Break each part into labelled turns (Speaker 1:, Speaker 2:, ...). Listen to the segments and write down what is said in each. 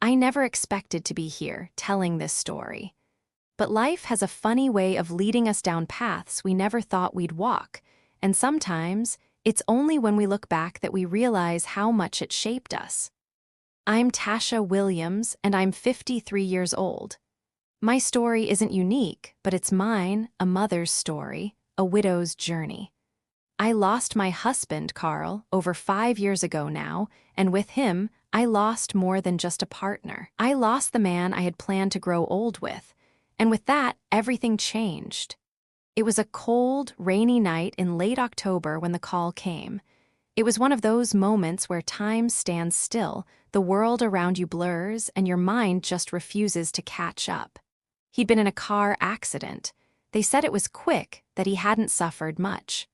Speaker 1: I never expected to be here telling this story. But life has a funny way of leading us down paths we never thought we'd walk, and sometimes it's only when we look back that we realize how much it shaped us. I'm Tasha Williams, and I'm 53 years old. My story isn't unique, but it's mine, a mother's story, a widow's journey. I lost my husband, Carl, over 5 years ago now, and with him, I lost more than just a partner. I lost the man I had planned to grow old with, and with that, everything changed. It was a cold, rainy night in late October when the call came. It was one of those moments where time stands still, the world around you blurs, and your mind just refuses to catch up. He'd been in a car accident. They said it was quick, that he hadn't suffered much.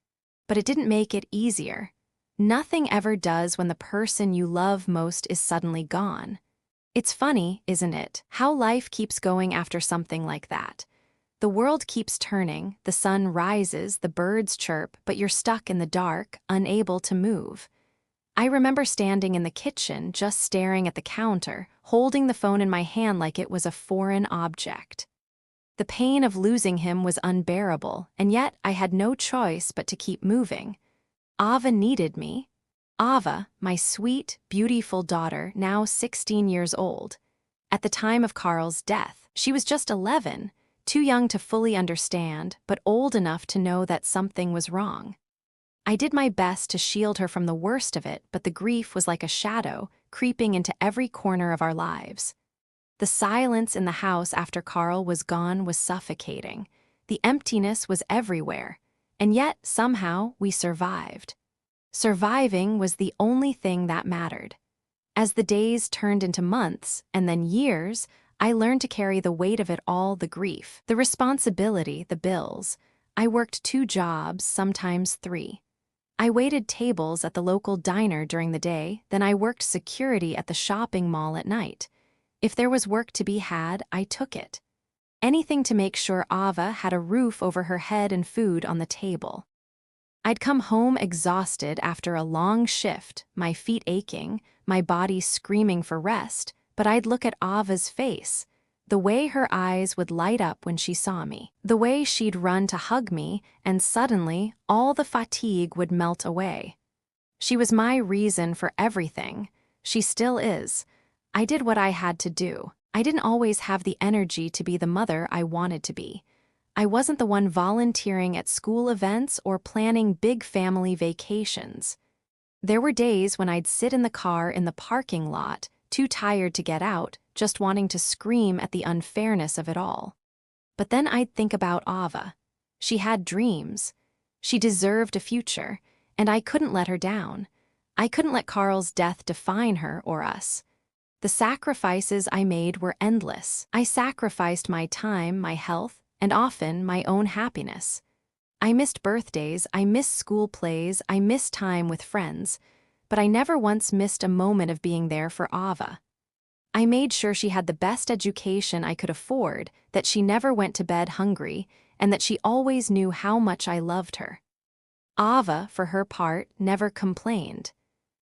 Speaker 1: But it didn't make it easier. Nothing ever does when the person you love most is suddenly gone. It's funny, isn't it, how life keeps going after something like that. The world keeps turning, the sun rises, the birds chirp, but you're stuck in the dark, unable to move. I remember standing in the kitchen, just staring at the counter, holding the phone in my hand like it was a foreign object. The pain of losing him was unbearable, and yet I had no choice but to keep moving. Ava needed me. Ava, my sweet, beautiful daughter, now 16 years old. At the time of Carl's death, she was just 11, too young to fully understand, but old enough to know that something was wrong. I did my best to shield her from the worst of it, but the grief was like a shadow, creeping into every corner of our lives. The silence in the house after Carl was gone was suffocating. The emptiness was everywhere, and yet, somehow, we survived. Surviving was the only thing that mattered. As the days turned into months, and then years, I learned to carry the weight of it all, the grief, the responsibility, the bills. I worked 2 jobs, sometimes 3. I waited tables at the local diner during the day, then I worked security at the shopping mall at night. If there was work to be had, I took it. Anything to make sure Ava had a roof over her head and food on the table. I'd come home exhausted after a long shift, my feet aching, my body screaming for rest, but I'd look at Ava's face, the way her eyes would light up when she saw me, the way she'd run to hug me, and suddenly all the fatigue would melt away. She was my reason for everything. She still is. I did what I had to do. I didn't always have the energy to be the mother I wanted to be. I wasn't the one volunteering at school events or planning big family vacations. There were days when I'd sit in the car in the parking lot, too tired to get out, just wanting to scream at the unfairness of it all. But then I'd think about Ava. She had dreams. She deserved a future, and I couldn't let her down. I couldn't let Carl's death define her or us. The sacrifices I made were endless. I sacrificed my time, my health, and often my own happiness. I missed birthdays, I missed school plays, I missed time with friends, but I never once missed a moment of being there for Ava. I made sure she had the best education I could afford, that she never went to bed hungry, and that she always knew how much I loved her. Ava, for her part, never complained.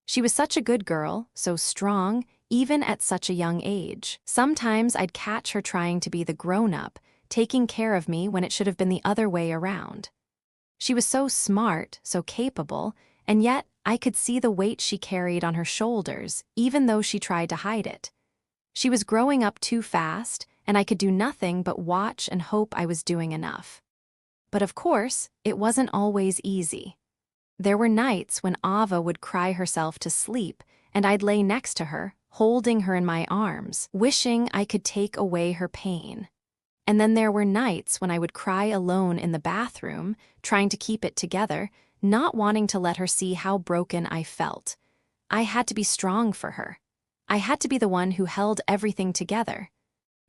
Speaker 1: She was such a good girl, so strong, even at such a young age. Sometimes I'd catch her trying to be the grown-up, taking care of me when it should have been the other way around. She was so smart, so capable, and yet I could see the weight she carried on her shoulders, even though she tried to hide it. She was growing up too fast, and I could do nothing but watch and hope I was doing enough. But of course, it wasn't always easy. There were nights when Ava would cry herself to sleep, and I'd lay next to her, holding her in my arms, wishing I could take away her pain. And then there were nights when I would cry alone in the bathroom, trying to keep it together, not wanting to let her see how broken I felt. I had to be strong for her. I had to be the one who held everything together.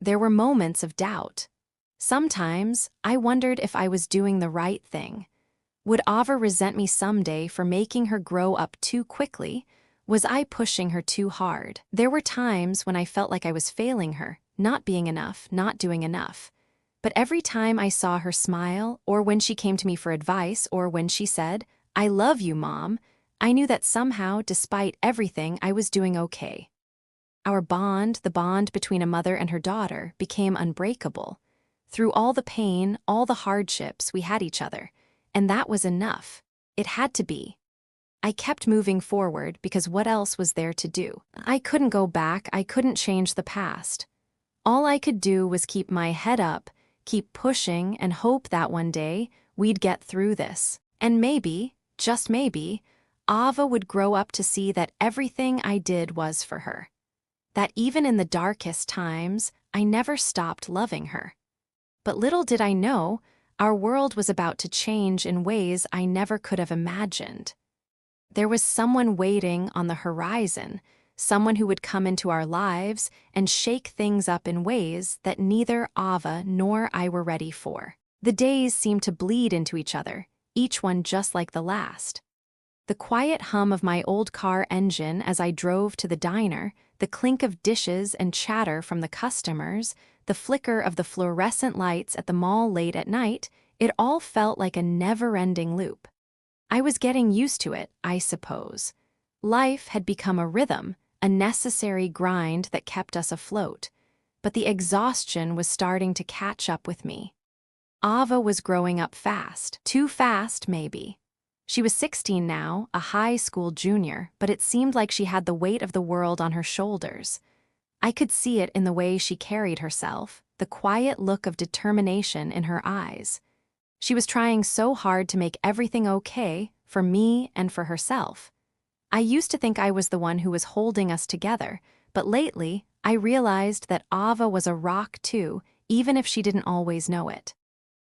Speaker 1: There were moments of doubt. Sometimes I wondered if I was doing the right thing. Would Ava resent me someday for making her grow up too quickly? Was I pushing her too hard? There were times when I felt like I was failing her, not being enough, not doing enough. But every time I saw her smile, or when she came to me for advice, or when she said, "I love you, Mom," I knew that somehow, despite everything, I was doing okay. Our bond, the bond between a mother and her daughter, became unbreakable. Through all the pain, all the hardships, we had each other. And that was enough. It had to be. I kept moving forward because what else was there to do? I couldn't go back, I couldn't change the past. All I could do was keep my head up, keep pushing, and hope that one day we'd get through this. And maybe, just maybe, Ava would grow up to see that everything I did was for her. That even in the darkest times, I never stopped loving her. But little did I know, our world was about to change in ways I never could have imagined. There was someone waiting on the horizon, someone who would come into our lives and shake things up in ways that neither Ava nor I were ready for. The days seemed to bleed into each other, each one just like the last. The quiet hum of my old car engine as I drove to the diner, the clink of dishes and chatter from the customers, the flicker of the fluorescent lights at the mall late at night, it all felt like a never-ending loop. I was getting used to it, I suppose. Life had become a rhythm, a necessary grind that kept us afloat. But the exhaustion was starting to catch up with me. Ava was growing up fast, too fast maybe. She was 16 now, a high school junior, but it seemed like she had the weight of the world on her shoulders. I could see it in the way she carried herself, the quiet look of determination in her eyes. She was trying so hard to make everything okay, for me and for herself. I used to think I was the one who was holding us together, but lately, I realized that Ava was a rock too, even if she didn't always know it.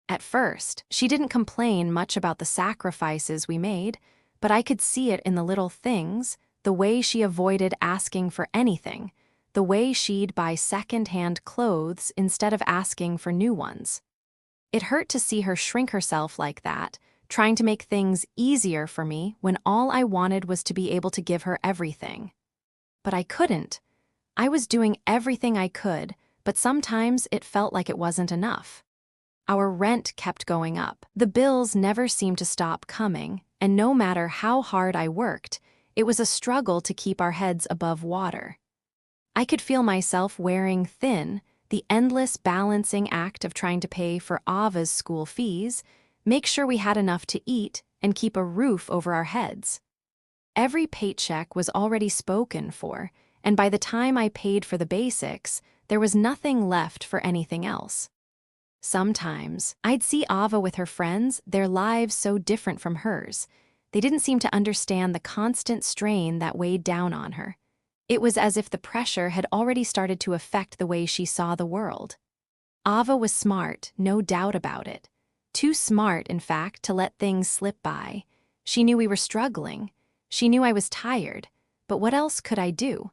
Speaker 1: At first, she didn't complain much about the sacrifices we made, but I could see it in the little things, the way she avoided asking for anything, the way she'd buy second-hand clothes instead of asking for new ones. It hurt to see her shrink herself like that, trying to make things easier for me when all I wanted was to be able to give her everything. But I couldn't. I was doing everything I could, but sometimes it felt like it wasn't enough. Our rent kept going up. The bills never seemed to stop coming, and no matter how hard I worked, it was a struggle to keep our heads above water. I could feel myself wearing thin, the endless balancing act of trying to pay for Ava's school fees, make sure we had enough to eat, and keep a roof over our heads. Every paycheck was already spoken for, and by the time I paid for the basics, there was nothing left for anything else. Sometimes, I'd see Ava with her friends, their lives so different from hers. They didn't seem to understand the constant strain that weighed down on her. It was as if the pressure had already started to affect the way she saw the world. Ava was smart, no doubt about it. Too smart, in fact, to let things slip by. She knew we were struggling. She knew I was tired. But what else could I do?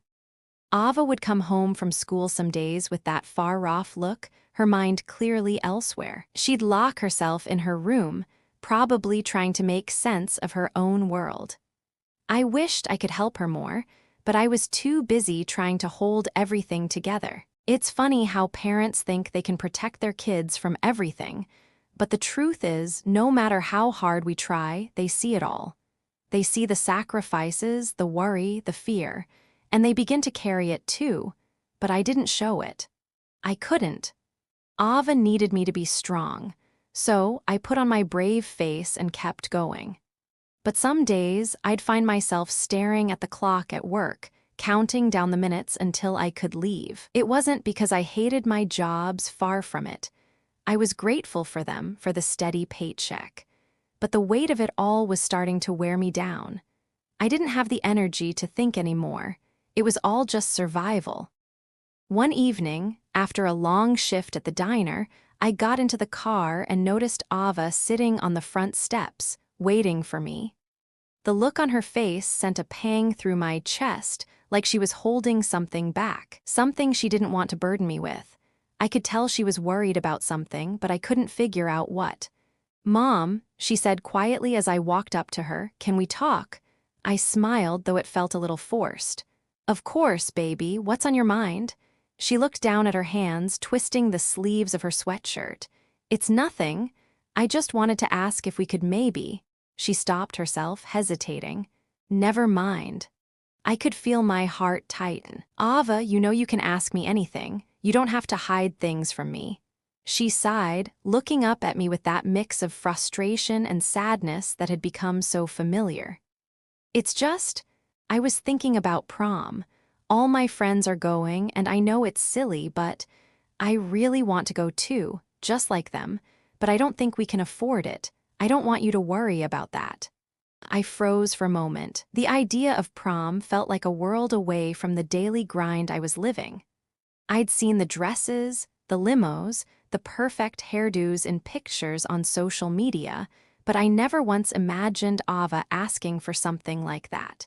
Speaker 1: Ava would come home from school some days with that far-off look, her mind clearly elsewhere. She'd lock herself in her room, probably trying to make sense of her own world. I wished I could help her more, but I was too busy trying to hold everything together. It's funny how parents think they can protect their kids from everything, but the truth is, no matter how hard we try, they see it all. They see the sacrifices, the worry, the fear, and they begin to carry it too, but I didn't show it. I couldn't. Ava needed me to be strong, so I put on my brave face and kept going. But some days, I'd find myself staring at the clock at work, counting down the minutes until I could leave. It wasn't because I hated my jobs, far from it. I was grateful for them, for the steady paycheck. But the weight of it all was starting to wear me down. I didn't have the energy to think anymore. It was all just survival. One evening, after a long shift at the diner, I got into the car and noticed Ava sitting on the front steps, waiting for me. The look on her face sent a pang through my chest, like she was holding something back, something she didn't want to burden me with. I could tell she was worried about something, but I couldn't figure out what. "Mom," she said quietly as I walked up to her, "can we talk?" I smiled, though it felt a little forced. "Of course, baby, what's on your mind?" She looked down at her hands, twisting the sleeves of her sweatshirt. "It's nothing. I just wanted to ask if we could maybe—" She stopped herself, hesitating. "Never mind." I could feel my heart tighten. Ava, you know you can ask me anything. You don't have to hide things from me. She sighed, looking up at me with that mix of frustration and sadness that had become so familiar. It's just, I was thinking about prom. All my friends are going, and I know it's silly, but I really want to go too, just like them, but I don't think we can afford it. I don't want you to worry about that. I froze for a moment. The idea of prom felt like a world away from the daily grind I was living. I'd seen the dresses, the limos, the perfect hairdos in pictures on social media, but I never once imagined Ava asking for something like that.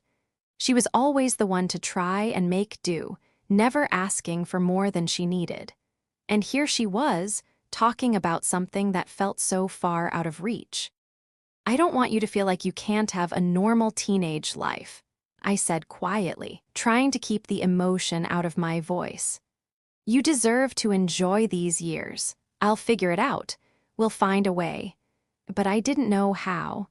Speaker 1: She was always the one to try and make do, never asking for more than she needed. And here she was, talking about something that felt so far out of reach. I don't want you to feel like you can't have a normal teenage life, I said quietly, trying to keep the emotion out of my voice. You deserve to enjoy these years. I'll figure it out. We'll find a way. But I didn't know how.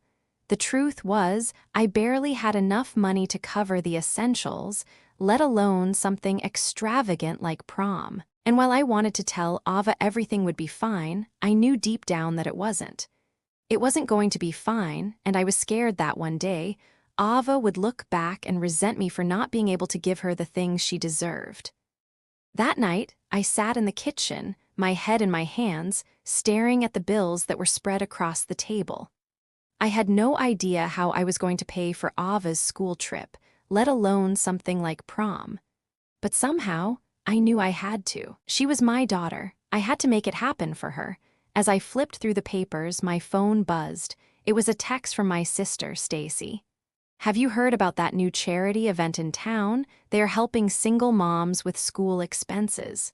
Speaker 1: The truth was, I barely had enough money to cover the essentials, let alone something extravagant like prom. And while I wanted to tell Ava everything would be fine, I knew deep down that it wasn't. It wasn't going to be fine, and I was scared that one day, Ava would look back and resent me for not being able to give her the things she deserved. That night, I sat in the kitchen, my head in my hands, staring at the bills that were spread across the table. I had no idea how I was going to pay for Ava's school trip, let alone something like prom. But somehow, I knew I had to. She was my daughter. I had to make it happen for her. As I flipped through the papers, my phone buzzed. It was a text from my sister, Stacy. Have you heard about that new charity event in town? They are helping single moms with school expenses.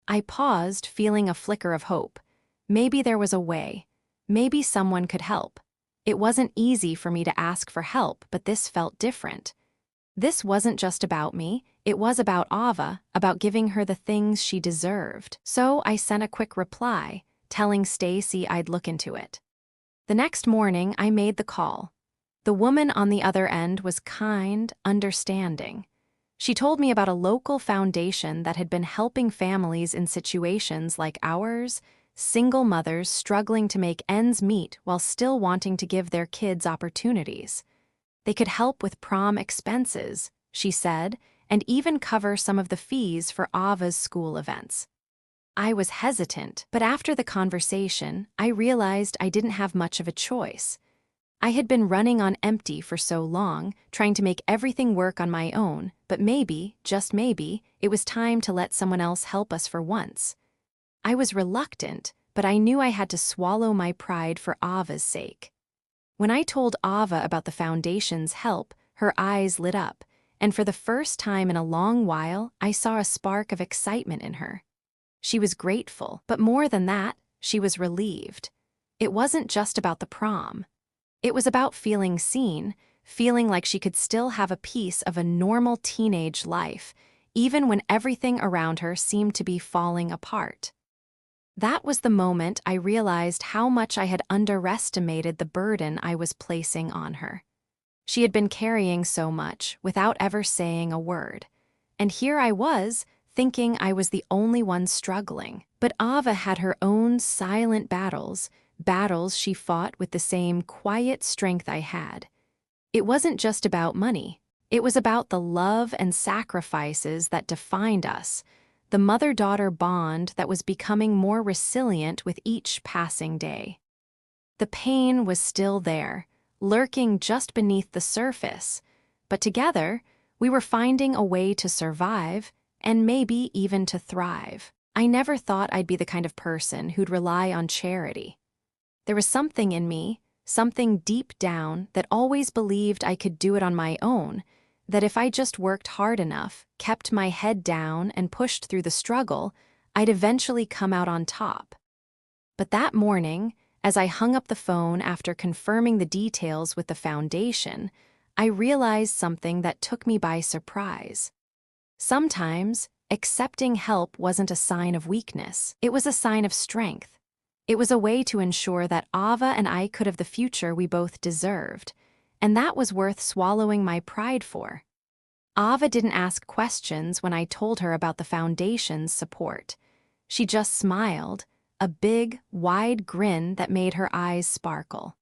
Speaker 1: I paused, feeling a flicker of hope. Maybe there was a way. Maybe someone could help. It wasn't easy for me to ask for help, but this felt different. This wasn't just about me, it was about Ava, about giving her the things she deserved. So I sent a quick reply, telling Stacy I'd look into it. The next morning, I made the call. The woman on the other end was kind, understanding. She told me about a local foundation that had been helping families in situations like ours, single mothers struggling to make ends meet while still wanting to give their kids opportunities. They could help with prom expenses, she said, and even cover some of the fees for Ava's school events. I was hesitant, but after the conversation, I realized I didn't have much of a choice. I had been running on empty for so long, trying to make everything work on my own, but maybe, just maybe, it was time to let someone else help us for once. I was reluctant, but I knew I had to swallow my pride for Ava's sake. When I told Ava about the foundation's help, her eyes lit up, and for the first time in a long while, I saw a spark of excitement in her. She was grateful, but more than that, she was relieved. It wasn't just about the prom. It was about feeling seen, feeling like she could still have a piece of a normal teenage life, even when everything around her seemed to be falling apart. That was the moment I realized how much I had underestimated the burden I was placing on her. She had been carrying so much without ever saying a word. And here I was, thinking I was the only one struggling. But Ava had her own silent battles she fought with the same quiet strength I had. It wasn't just about money. It was about the love and sacrifices that defined us, the mother-daughter bond that was becoming more resilient with each passing day. The pain was still there, lurking just beneath the surface, but together, we were finding a way to survive and maybe even to thrive. I never thought I'd be the kind of person who'd rely on charity. There was something in me, something deep down that always believed I could do it on my own, that if I just worked hard enough, kept my head down, and pushed through the struggle, I'd eventually come out on top. But that morning, as I hung up the phone after confirming the details with the foundation, I realized something that took me by surprise. Sometimes, accepting help wasn't a sign of weakness. It was a sign of strength. It was a way to ensure that Ava and I could have the future we both deserved, and that was worth swallowing my pride for. Ava didn't ask questions when I told her about the foundation's support. She just smiled, a big, wide grin that made her eyes sparkle.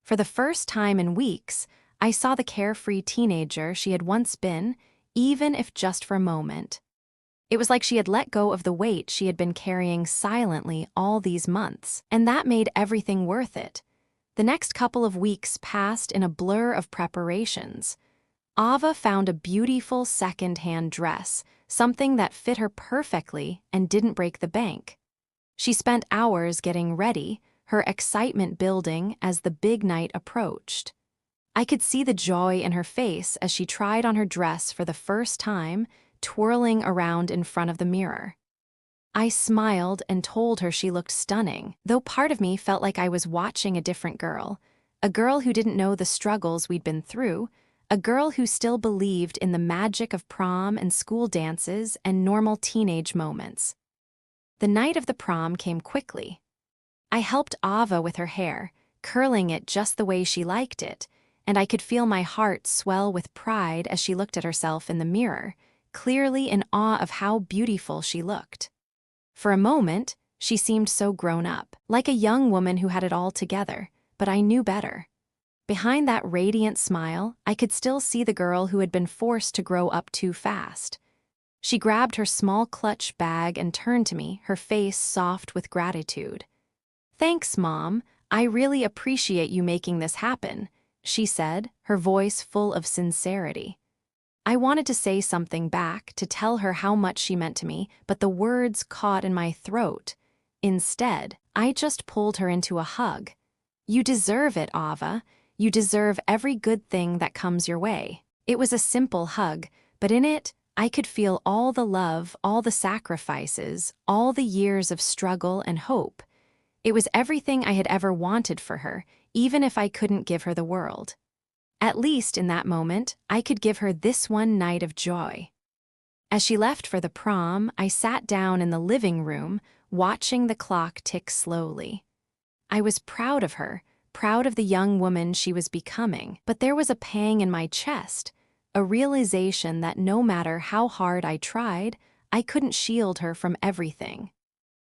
Speaker 1: For the first time in weeks, I saw the carefree teenager she had once been, even if just for a moment. It was like she had let go of the weight she had been carrying silently all these months, and that made everything worth it. The next couple of weeks passed in a blur of preparations. Ava found a beautiful second-hand dress, something that fit her perfectly and didn't break the bank. She spent hours getting ready, her excitement building as the big night approached. I could see the joy in her face as she tried on her dress for the first time, twirling around in front of the mirror. I smiled and told her she looked stunning, though part of me felt like I was watching a girl who didn't know the struggles we'd been through, a girl who still believed in the magic of prom and school dances and normal teenage moments. The night of the prom came quickly. I helped Ava with her hair, curling it just the way she liked it, and I could feel my heart swell with pride as she looked at herself in the mirror, clearly in awe of how beautiful she looked. For a moment, she seemed so grown up, like a young woman who had it all together, but I knew better. Behind that radiant smile, I could still see the girl who had been forced to grow up too fast. She grabbed her small clutch bag and turned to me, her face soft with gratitude. "Thanks, Mom. I really appreciate you making this happen," she said, her voice full of sincerity. I wanted to say something back, to tell her how much she meant to me, but the words caught in my throat. Instead, I just pulled her into a hug. "You deserve it, Ava. You deserve every good thing that comes your way." It was a simple hug, but in it, I could feel all the love, all the sacrifices, all the years of struggle and hope. It was everything I had ever wanted for her, even if I couldn't give her the world. At least in that moment, I could give her this one night of joy. As she left for the prom, I sat down in the living room, watching the clock tick slowly. I was proud of her, proud of the young woman she was becoming, but there was a pang in my chest, a realization that no matter how hard I tried, I couldn't shield her from everything.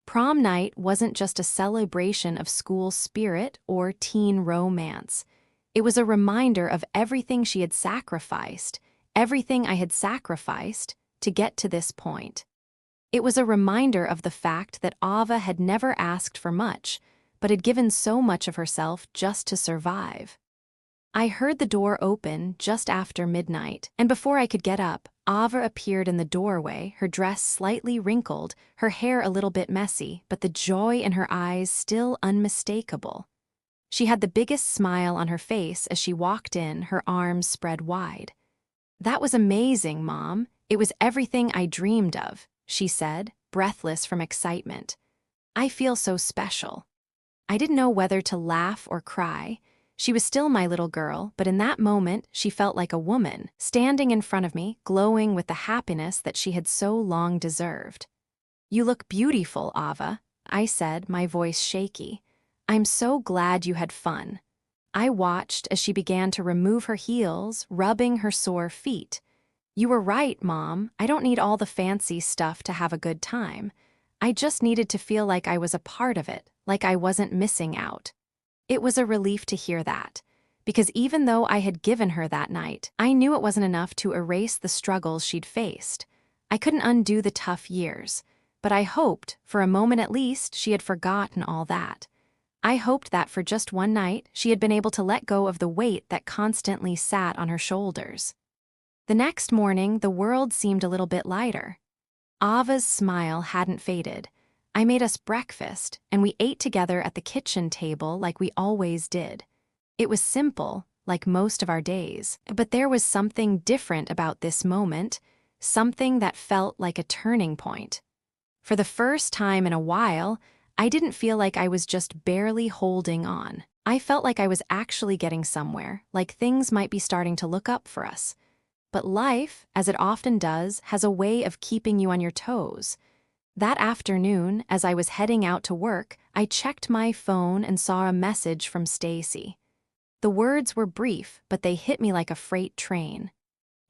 Speaker 1: Prom night wasn't just a celebration of school spirit or teen romance. It was a reminder of everything she had sacrificed, everything I had sacrificed, to get to this point. It was a reminder of the fact that Ava had never asked for much, but had given so much of herself just to survive. I heard the door open just after midnight, and before I could get up, Ava appeared in the doorway, her dress slightly wrinkled, her hair a little bit messy, but the joy in her eyes still unmistakable. She had the biggest smile on her face as she walked in, her arms spread wide. "That was amazing, Mom. It was everything I dreamed of," she said, breathless from excitement. "I feel so special." I didn't know whether to laugh or cry. She was still my little girl, but in that moment, she felt like a woman, standing in front of me, glowing with the happiness that she had so long deserved. "You look beautiful, Ava," I said, my voice shaky. "I'm so glad you had fun." I watched as she began to remove her heels, rubbing her sore feet. "You were right, Mom. I don't need all the fancy stuff to have a good time. I just needed to feel like I was a part of it, like I wasn't missing out." It was a relief to hear that, because even though I had given her that night, I knew it wasn't enough to erase the struggles she'd faced. I couldn't undo the tough years, but I hoped, for a moment at least, she had forgotten all that. I hoped that for just one night, she had been able to let go of the weight that constantly sat on her shoulders. The next morning, the world seemed a little bit lighter. Ava's smile hadn't faded. I made us breakfast, and we ate together at the kitchen table like we always did. It was simple, like most of our days, but there was something different about this moment, something that felt like a turning point. For the first time in a while, I didn't feel like I was just barely holding on. I felt like I was actually getting somewhere, like things might be starting to look up for us. But life, as it often does, has a way of keeping you on your toes. That afternoon, as I was heading out to work, I checked my phone and saw a message from Stacy. The words were brief, but they hit me like a freight train.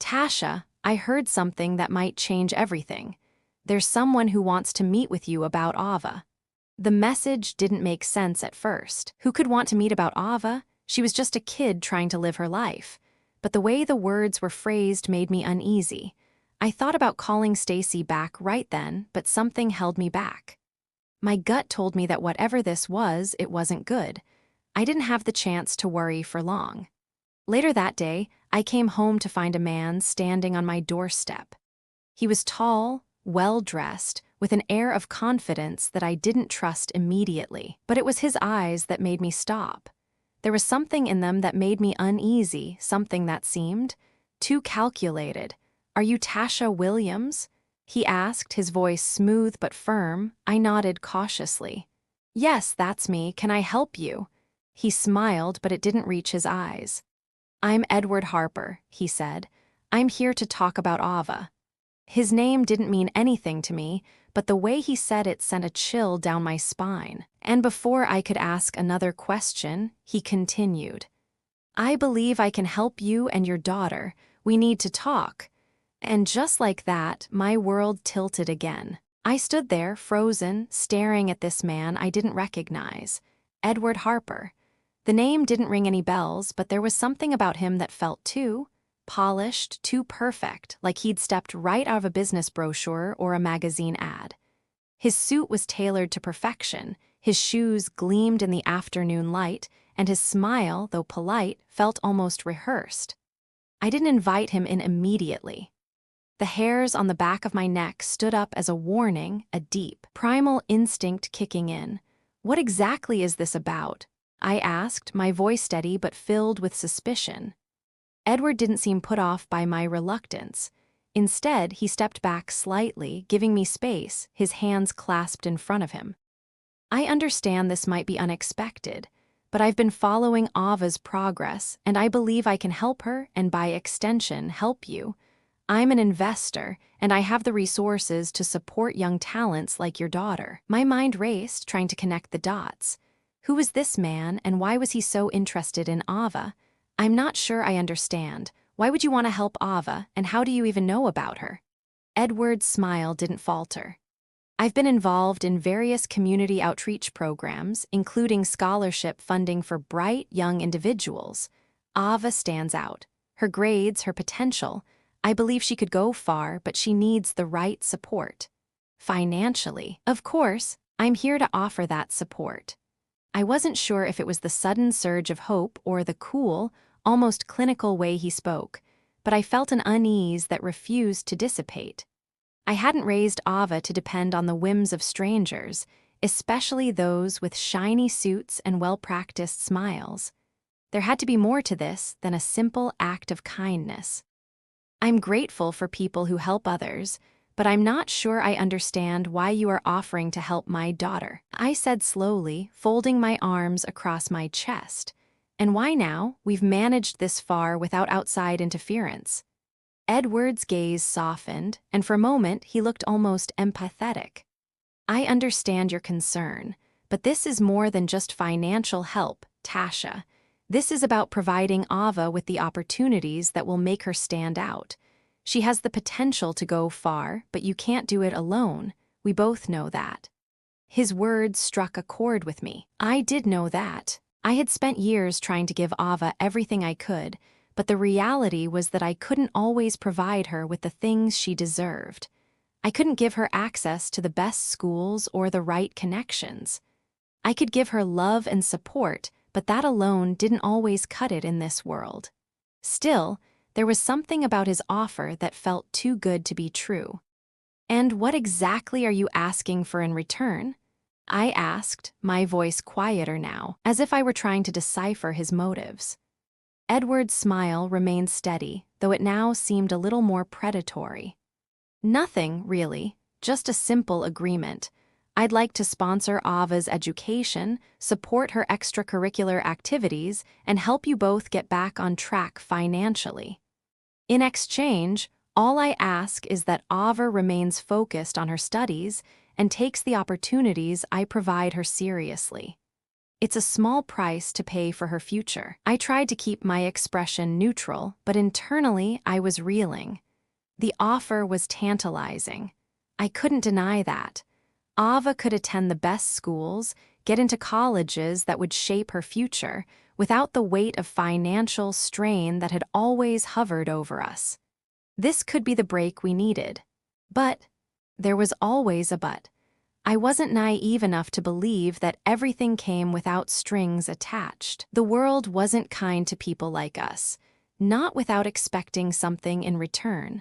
Speaker 1: "Tasha, I heard something that might change everything. There's someone who wants to meet with you about Ava. The message didn't make sense at first. Who could want to meet about Ava? She was just a kid trying to live her life. But the way the words were phrased made me uneasy. I thought about calling Stacy back right then, but something held me back. My gut told me that whatever this was, it wasn't good. I didn't have the chance to worry for long. Later that day, I came home to find a man standing on my doorstep. He was tall, well-dressed, with an air of confidence that I didn't trust immediately. But it was his eyes that made me stop. There was something in them that made me uneasy, something that seemed too calculated. "Are you Tasha Williams?" he asked, his voice smooth but firm. I nodded cautiously. "Yes, that's me. Can I help you?" He smiled, but it didn't reach his eyes. "I'm Edward Harper," he said. "I'm here to talk about Ava." His name didn't mean anything to me, but the way he said it sent a chill down my spine. And before I could ask another question, he continued. "I believe I can help you and your daughter. We need to talk." And just like that, my world tilted again. I stood there, frozen, staring at this man I didn't recognize. Edward Harper. The name didn't ring any bells, but there was something about him that felt too polished, too perfect, like he'd stepped right out of a business brochure or a magazine ad. His suit was tailored to perfection, his shoes gleamed in the afternoon light, and his smile, though polite, felt almost rehearsed. I didn't invite him in immediately. The hairs on the back of my neck stood up as a warning, a deep, primal instinct kicking in. "What exactly is this about?" I asked, my voice steady but filled with suspicion. Edward didn't seem put off by my reluctance. Instead, he stepped back slightly, giving me space, his hands clasped in front of him. "I understand this might be unexpected, but I've been following Ava's progress, and I believe I can help her and, by extension, help you. I'm an investor, and I have the resources to support young talents like your daughter." My mind raced, trying to connect the dots. Who was this man, and why was he so interested in Ava? "I'm not sure I understand. Why would you want to help Ava, and how do you even know about her?" Edward's smile didn't falter. "I've been involved in various community outreach programs, including scholarship funding for bright, young individuals. Ava stands out. Her grades, her potential. I believe she could go far, but she needs the right support. Financially, of course, I'm here to offer that support." I wasn't sure if it was the sudden surge of hope or the cool, almost clinical way he spoke, but I felt an unease that refused to dissipate. I hadn't raised Ava to depend on the whims of strangers, especially those with shiny suits and well-practiced smiles. There had to be more to this than a simple act of kindness. "I'm grateful for people who help others, but I'm not sure I understand why you are offering to help my daughter," I said slowly, folding my arms across my chest. "And why now? We've managed this far without outside interference." Edward's gaze softened, and for a moment he looked almost empathetic. "I understand your concern, but this is more than just financial help, Tasha. This is about providing Ava with the opportunities that will make her stand out. She has the potential to go far, but you can't do it alone. We both know that." His words struck a chord with me. I did know that. I had spent years trying to give Ava everything I could, but the reality was that I couldn't always provide her with the things she deserved. I couldn't give her access to the best schools or the right connections. I could give her love and support, but that alone didn't always cut it in this world. Still, there was something about his offer that felt too good to be true. "And what exactly are you asking for in return?" I asked, my voice quieter now, as if I were trying to decipher his motives. Edward's smile remained steady, though it now seemed a little more predatory. "Nothing, really, just a simple agreement. I'd like to sponsor Ava's education, support her extracurricular activities, and help you both get back on track financially. In exchange, all I ask is that Ava remains focused on her studies and takes the opportunities I provide her seriously. It's a small price to pay for her future." I tried to keep my expression neutral, but internally I was reeling. The offer was tantalizing. I couldn't deny that. Ava could attend the best schools, get into colleges that would shape her future, without the weight of financial strain that had always hovered over us. This could be the break we needed. But there was always a but. I wasn't naive enough to believe that everything came without strings attached. The world wasn't kind to people like us, not without expecting something in return.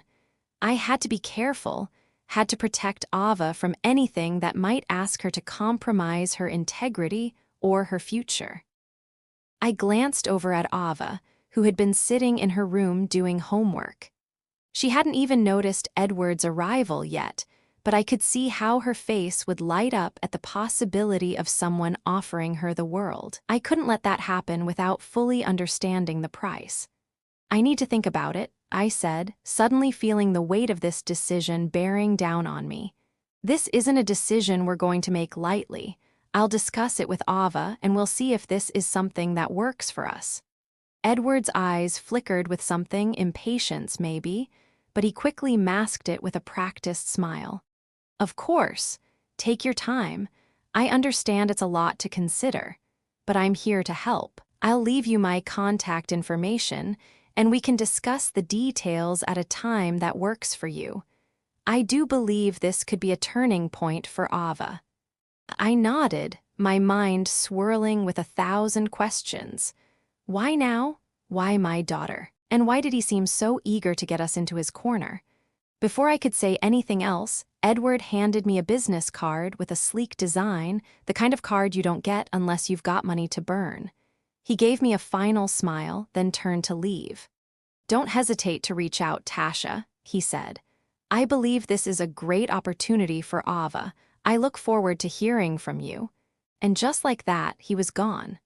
Speaker 1: I had to be careful, had to protect Ava from anything that might ask her to compromise her integrity or her future. I glanced over at Ava, who had been sitting in her room doing homework. She hadn't even noticed Edward's arrival yet, but I could see how her face would light up at the possibility of someone offering her the world. I couldn't let that happen without fully understanding the price. I need to think about it, I said, suddenly feeling the weight of this decision bearing down on me. This isn't a decision we're going to make lightly. I'll discuss it with Ava and we'll see if this is something that works for us. Edward's eyes flickered with something, impatience maybe, but he quickly masked it with a practiced smile. Of course, take your time. I understand it's a lot to consider, but I'm here to help. I'll leave you my contact information, and we can discuss the details at a time that works for you. I do believe this could be a turning point for Ava. I nodded, my mind swirling with 1,000 questions. Why now? Why my daughter? And why did he seem so eager to get us into his corner? Before I could say anything else, Edward handed me a business card with a sleek design, the kind of card you don't get unless you've got money to burn. He gave me a final smile, then turned to leave. Don't hesitate to reach out, Tasha, he said. I believe this is a great opportunity for Ava. I look forward to hearing from you. And just like that, he was gone.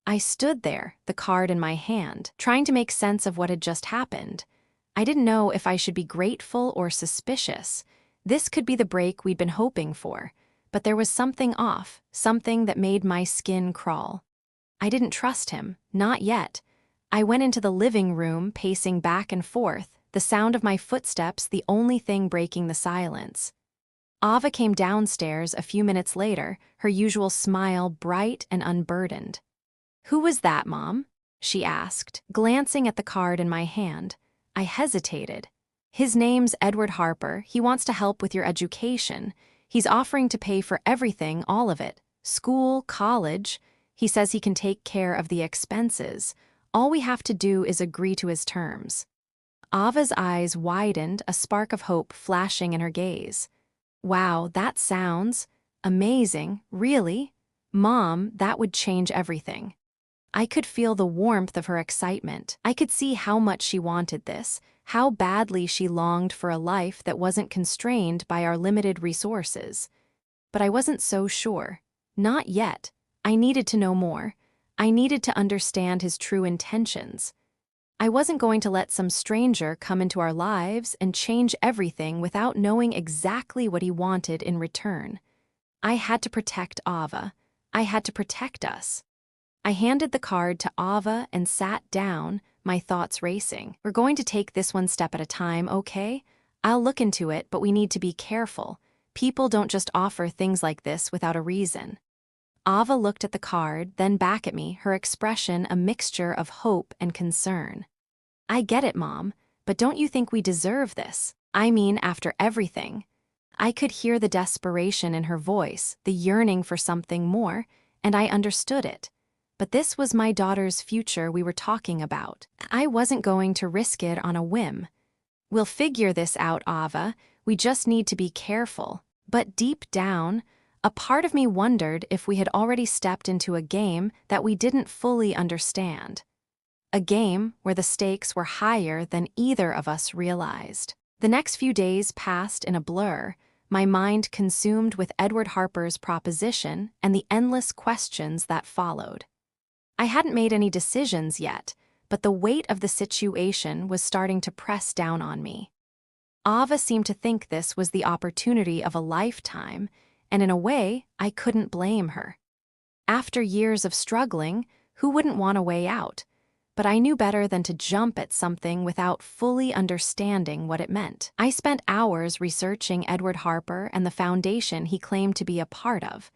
Speaker 1: I stood there, the card in my hand, trying to make sense of what had just happened. I didn't know if I should be grateful or suspicious. This could be the break we'd been hoping for, but there was something off, something that made my skin crawl. I didn't trust him, not yet. I went into the living room, pacing back and forth, the sound of my footsteps the only thing breaking the silence. Ava came downstairs a few minutes later, her usual smile bright and unburdened. "Who was that, Mom?" she asked, glancing at the card in my hand. I hesitated. "His name's Edward Harper. He wants to help with your education. He's offering to pay for everything, all of it. School, college. He says he can take care of the expenses. All we have to do is agree to his terms." Ava's eyes widened, a spark of hope flashing in her gaze. "Wow, that sounds amazing. Really? Mom, that would change everything." I could feel the warmth of her excitement. I could see how much she wanted this, how badly she longed for a life that wasn't constrained by our limited resources. But I wasn't so sure. Not yet. I needed to know more. I needed to understand his true intentions. I wasn't going to let some stranger come into our lives and change everything without knowing exactly what he wanted in return. I had to protect Ava. I had to protect us. I handed the card to Ava and sat down, my thoughts racing. "We're going to take this one step at a time, okay? I'll look into it, but we need to be careful. People don't just offer things like this without a reason." Ava looked at the card, then back at me, her expression a mixture of hope and concern. "I get it, Mom, but don't you think we deserve this? I mean, after everything." I could hear the desperation in her voice, the yearning for something more, and I understood it. But this was my daughter's future we were talking about. I wasn't going to risk it on a whim. "We'll figure this out, Ava. We just need to be careful." But deep down, a part of me wondered if we had already stepped into a game that we didn't fully understand. A game where the stakes were higher than either of us realized. The next few days passed in a blur, my mind consumed with Edward Harper's proposition and the endless questions that followed. I hadn't made any decisions yet, but the weight of the situation was starting to press down on me. Ava seemed to think this was the opportunity of a lifetime, and in a way, I couldn't blame her. After years of struggling, who wouldn't want a way out? but I knew better than to jump at something without fully understanding what it meant. I spent hours researching Edward Harper and the foundation he claimed to be a part of.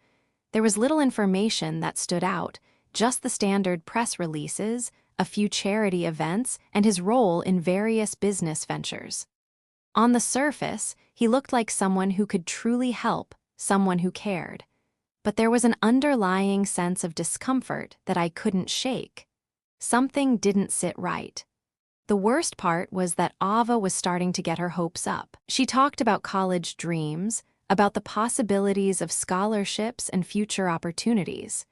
Speaker 1: There was little information that stood out, just the standard press releases, a few charity events, and his role in various business ventures. On the surface, he looked like someone who could truly help, someone who cared. But there was an underlying sense of discomfort that I couldn't shake. Something didn't sit right. The worst part was that Ava was starting to get her hopes up. She talked about college dreams, about the possibilities of scholarships and future opportunities.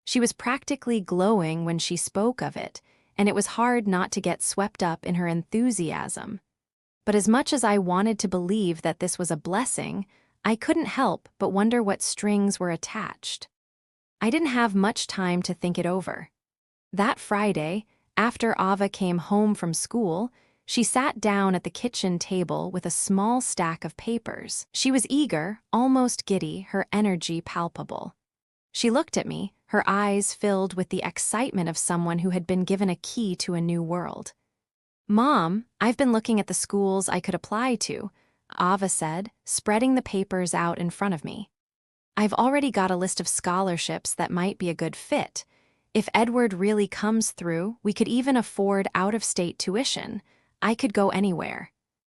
Speaker 1: She was practically glowing when she spoke of it, and it was hard not to get swept up in her enthusiasm. But as much as I wanted to believe that this was a blessing, I couldn't help but wonder what strings were attached. I didn't have much time to think it over. That Friday, after Ava came home from school, she sat down at the kitchen table with a small stack of papers. She was eager, almost giddy, her energy palpable. She looked at me, her eyes filled with the excitement of someone who had been given a key to a new world. "Mom, I've been looking at the schools I could apply to," Ava said, spreading the papers out in front of me. "I've already got a list of scholarships that might be a good fit. If Edward really comes through, we could even afford out-of-state tuition. I could go anywhere.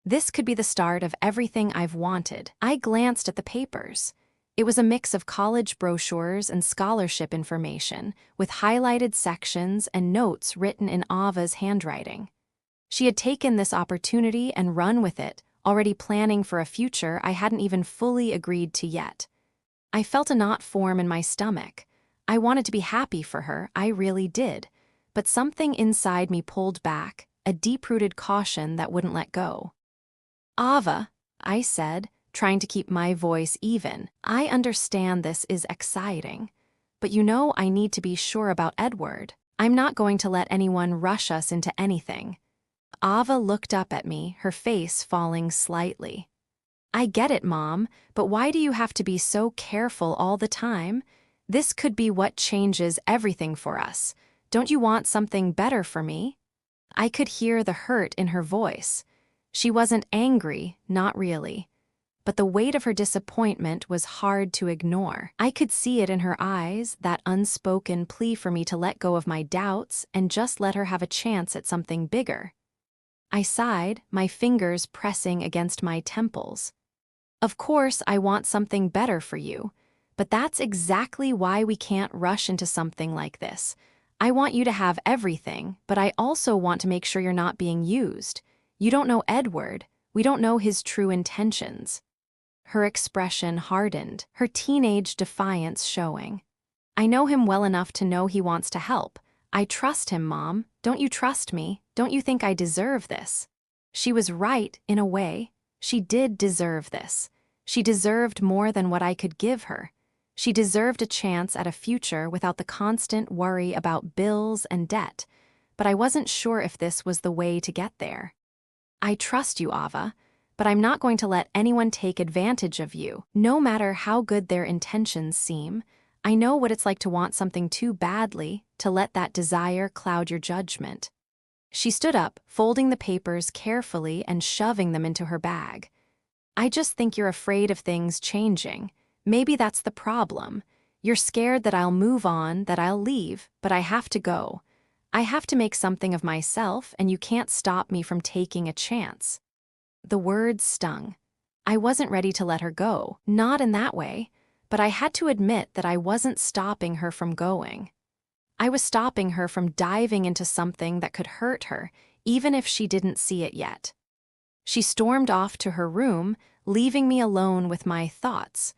Speaker 1: This could be the start of everything I've wanted." I glanced at the papers. It was a mix of college brochures and scholarship information, with highlighted sections and notes written in Ava's handwriting. She had taken this opportunity and run with it, already planning for a future I hadn't even fully agreed to yet. I felt a knot form in my stomach. I wanted to be happy for her, I really did, but something inside me pulled back, a deep-rooted caution that wouldn't let go. "Ava," I said, trying to keep my voice even, "I understand this is exciting, but you know I need to be sure about Edward. I'm not going to let anyone rush us into anything." Ava looked up at me, her face falling slightly. "I get it, Mom, but why do you have to be so careful all the time? This could be what changes everything for us. Don't you want something better for me?" I could hear the hurt in her voice. She wasn't angry, not really. But the weight of her disappointment was hard to ignore. I could see it in her eyes, that unspoken plea for me to let go of my doubts and just let her have a chance at something bigger. I sighed, my fingers pressing against my temples. "Of course I want something better for you, but that's exactly why we can't rush into something like this. I want you to have everything, but I also want to make sure you're not being used. You don't know Edward. We don't know his true intentions." Her expression hardened, her teenage defiance showing. "I know him well enough to know he wants to help. I trust him, Mom. Don't you trust me? Don't you think I deserve this?" She was right, in a way. She did deserve this. She deserved more than what I could give her. She deserved a chance at a future without the constant worry about bills and debt, but I wasn't sure if this was the way to get there. "I trust you, Ava, but I'm not going to let anyone take advantage of you, no matter how good their intentions seem. I know what it's like to want something too badly, to let that desire cloud your judgment." She stood up, folding the papers carefully and shoving them into her bag. "I just think you're afraid of things changing. Maybe that's the problem. You're scared that I'll move on, that I'll leave, but I have to go. I have to make something of myself, and you can't stop me from taking a chance." The words stung. I wasn't ready to let her go, not in that way, but I had to admit that I wasn't stopping her from going. I was stopping her from diving into something that could hurt her, even if she didn't see it yet. She stormed off to her room, leaving me alone with my thoughts.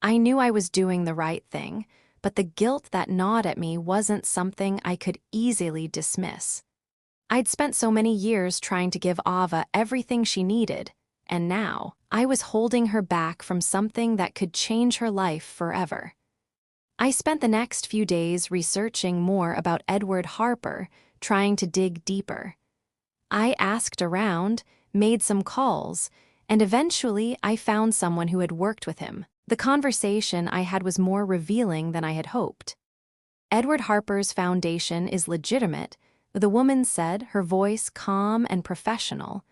Speaker 1: I knew I was doing the right thing, but the guilt that gnawed at me wasn't something I could easily dismiss. I'd spent so many years trying to give Ava everything she needed, and now I was holding her back from something that could change her life forever. I spent the next few days researching more about Edward Harper, trying to dig deeper. I asked around, made some calls, and eventually I found someone who had worked with him. The conversation I had was more revealing than I had hoped. Edward Harper's foundation is legitimate, The woman said, her voice calm and professional.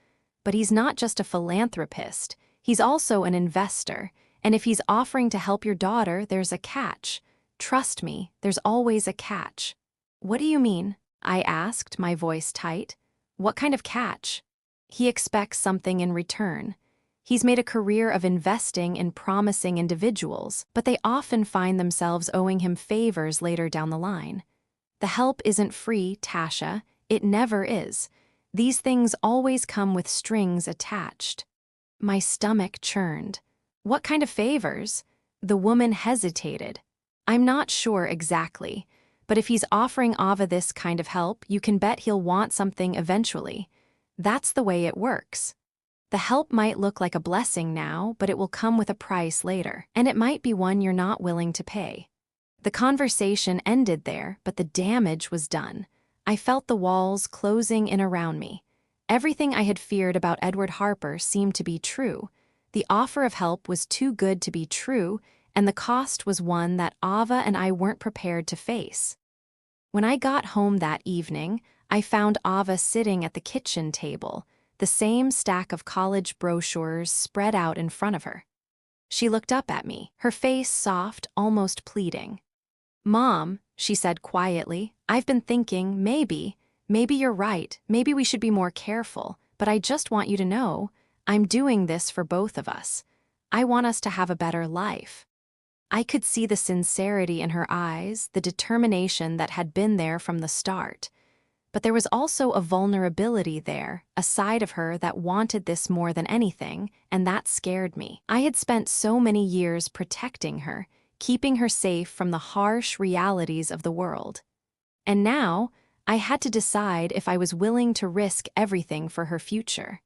Speaker 1: But he's not just a philanthropist, he's also an investor, and if he's offering to help your daughter, there's a catch. Trust me, there's always a catch. What do you mean? I asked, my voice tight. What kind of catch? He expects something in return. He's made a career of investing in promising individuals, but they often find themselves owing him favors later down the line. The help isn't free, Tasha. It never is. These things always come with strings attached. My stomach churned. What kind of favors? The woman hesitated. I'm not sure exactly, but if he's offering Ava this kind of help, you can bet he'll want something eventually. That's the way it works. The help might look like a blessing now, but it will come with a price later, and it might be one you're not willing to pay. The conversation ended there, but the damage was done. I felt the walls closing in around me. Everything I had feared about Edward Harper seemed to be true. The offer of help was too good to be true, and the cost was one that Ava and I weren't prepared to face. When I got home that evening, I found Ava sitting at the kitchen table, the same stack of college brochures spread out in front of her. She looked up at me, her face soft, almost pleading. "Mom," she said quietly, "I've been thinking, maybe you're right, maybe we should be more careful, but I just want you to know, I'm doing this for both of us. I want us to have a better life." I could see the sincerity in her eyes, the determination that had been there from the start. But there was also a vulnerability there, a side of her that wanted this more than anything, and that scared me. I had spent so many years protecting her, keeping her safe from the harsh realities of the world. And now, I had to decide if I was willing to risk everything for her future.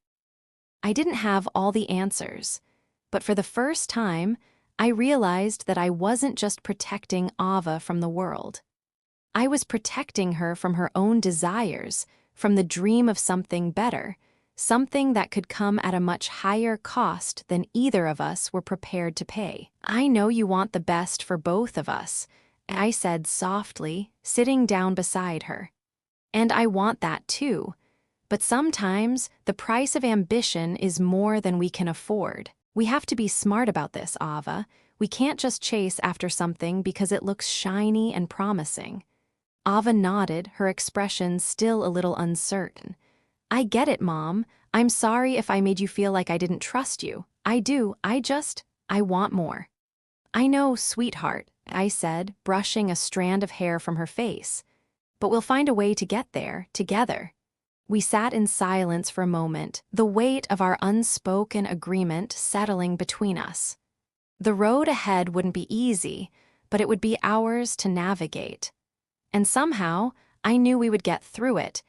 Speaker 1: I didn't have all the answers, but for the first time, I realized that I wasn't just protecting Ava from the world. I was protecting her from her own desires, from the dream of something better, something that could come at a much higher cost than either of us were prepared to pay. "I know you want the best for both of us," I said softly, sitting down beside her. "And I want that too. But sometimes the price of ambition is more than we can afford. We have to be smart about this, Ava. We can't just chase after something because it looks shiny and promising." Ava nodded, her expression still a little uncertain. "I get it, Mom. I'm sorry if I made you feel like I didn't trust you. I do, I want more." "I know, sweetheart," I said, brushing a strand of hair from her face. "But we'll find a way to get there, together." We sat in silence for a moment, the weight of our unspoken agreement settling between us. The road ahead wouldn't be easy, but it would be ours to navigate. And somehow, I knew we would get through it,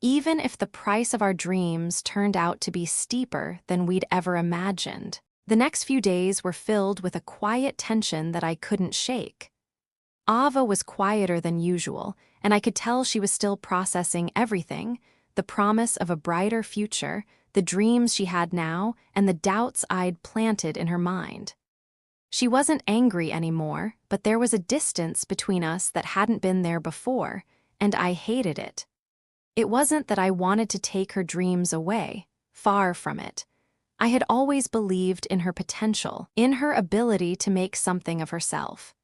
Speaker 1: even if the price of our dreams turned out to be steeper than we'd ever imagined. The next few days were filled with a quiet tension that I couldn't shake. Ava was quieter than usual, and I could tell she was still processing everything: the promise of a brighter future, the dreams she had now, and the doubts I'd planted in her mind. She wasn't angry anymore, but there was a distance between us that hadn't been there before, and I hated it. It wasn't that I wanted to take her dreams away, far from it. I had always believed in her potential, in her ability to make something of herself.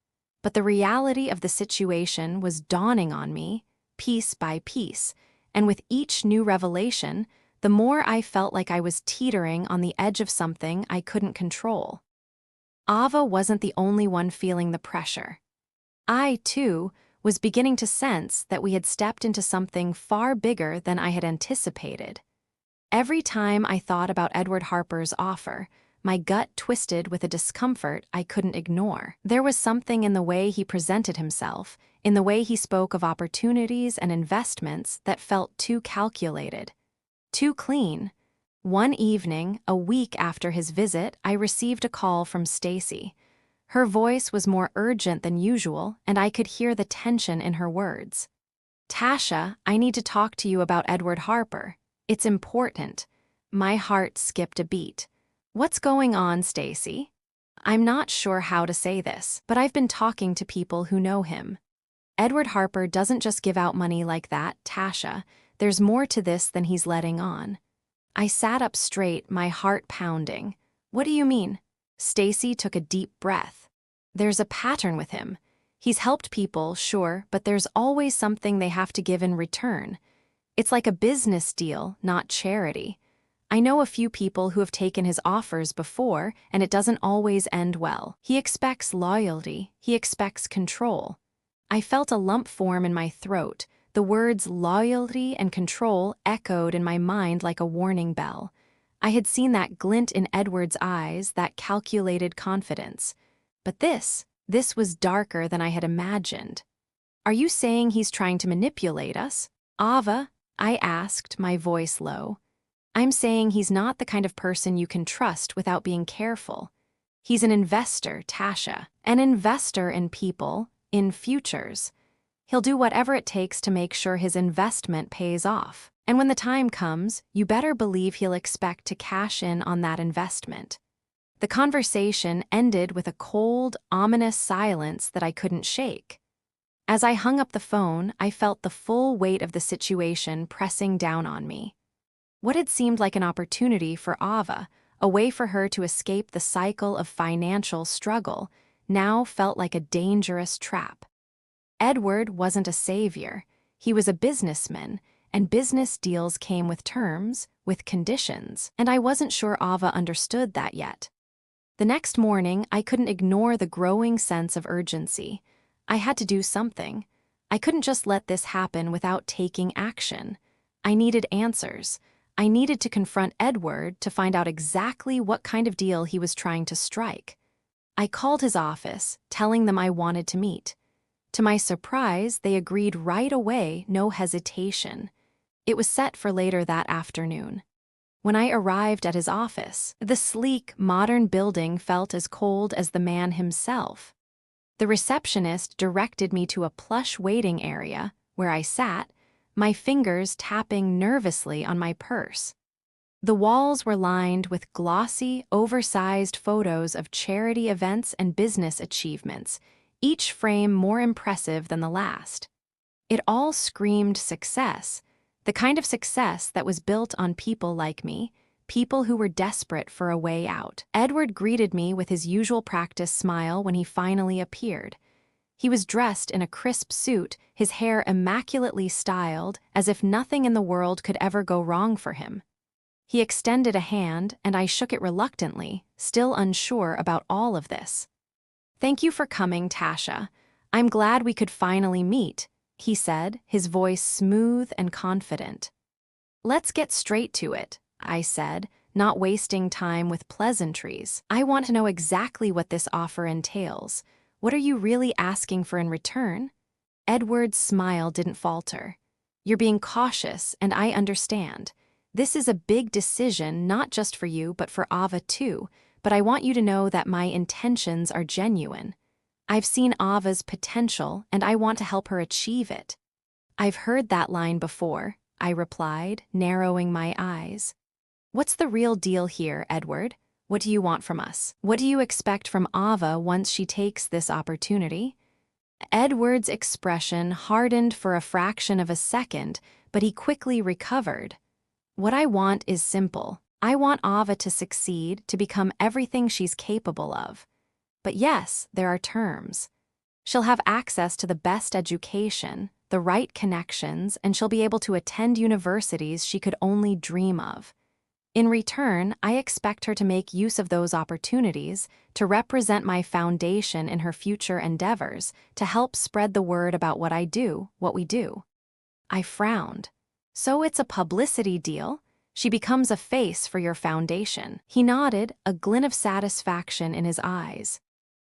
Speaker 1: But the reality of the situation was dawning on me, piece by piece, and with each new revelation, the more I felt like I was teetering on the edge of something I couldn't control. Ava wasn't the only one feeling the pressure. I, too, was beginning to sense that we had stepped into something far bigger than I had anticipated. Every time I thought about Edward Harper's offer, my gut twisted with a discomfort I couldn't ignore. There was something in the way he presented himself, in the way he spoke of opportunities and investments that felt too calculated, too clean. One evening, a week after his visit, I received a call from Stacy. Her voice was more urgent than usual, and I could hear the tension in her words. "Tasha, I need to talk to you about Edward Harper. It's important." My heart skipped a beat. "What's going on, Stacy?" "I'm not sure how to say this, but I've been talking to people who know him." Edward Harper doesn't just give out money like that, Tasha. There's more to this than he's letting on. I sat up straight, my heart pounding. What do you mean? Stacy took a deep breath. There's a pattern with him. He's helped people, sure, but there's always something they have to give in return. It's like a business deal, not charity. I know a few people who have taken his offers before, and it doesn't always end well. He expects loyalty. He expects control. I felt a lump form in my throat. The words loyalty and control echoed in my mind like a warning bell. I had seen that glint in Edward's eyes, that calculated confidence. But this was darker than I had imagined. Are you saying he's trying to manipulate us? Ava, I asked, my voice low. I'm saying he's not the kind of person you can trust without being careful. He's an investor, Tasha. An investor in people, in futures. He'll do whatever it takes to make sure his investment pays off. And when the time comes, you better believe he'll expect to cash in on that investment. The conversation ended with a cold, ominous silence that I couldn't shake. As I hung up the phone, I felt the full weight of the situation pressing down on me. What had seemed like an opportunity for Ava, a way for her to escape the cycle of financial struggle, now felt like a dangerous trap. Edward wasn't a savior. He was a businessman, and business deals came with terms, with conditions, and I wasn't sure Ava understood that yet. The next morning, I couldn't ignore the growing sense of urgency. I had to do something. I couldn't just let this happen without taking action. I needed answers. I needed to confront Edward to find out exactly what kind of deal he was trying to strike. I called his office, telling them I wanted to meet. To my surprise, they agreed right away, no hesitation. It was set for later that afternoon. When I arrived at his office, the sleek, modern building felt as cold as the man himself. The receptionist directed me to a plush waiting area, where I sat, my fingers tapping nervously on my purse. The walls were lined with glossy, oversized photos of charity events and business achievements, each frame more impressive than the last. It all screamed success, the kind of success that was built on people like me, people who were desperate for a way out. Edward greeted me with his usual practice smile when he finally appeared. He was dressed in a crisp suit, his hair immaculately styled, as if nothing in the world could ever go wrong for him. He extended a hand, and I shook it reluctantly, still unsure about all of this. "Thank you for coming, Tasha. I'm glad we could finally meet," he said, his voice smooth and confident. "Let's get straight to it," I said, not wasting time with pleasantries. "I want to know exactly what this offer entails. What are you really asking for in return?" Edward's smile didn't falter. "You're being cautious, and I understand. This is a big decision, not just for you, but for Ava too, but I want you to know that my intentions are genuine. I've seen Ava's potential, and I want to help her achieve it." "I've heard that line before," I replied, narrowing my eyes. "What's the real deal here, Edward? What do you want from us? What do you expect from Ava once she takes this opportunity?" Edward's expression hardened for a fraction of a second, but he quickly recovered. "What I want is simple. I want Ava to succeed, to become everything she's capable of. But yes, there are terms. She'll have access to the best education, the right connections, and she'll be able to attend universities she could only dream of. In return, I expect her to make use of those opportunities, to represent my foundation in her future endeavors, to help spread the word about what I do, what we do." I frowned. "So it's a publicity deal? She becomes a face for your foundation." He nodded, a glint of satisfaction in his eyes.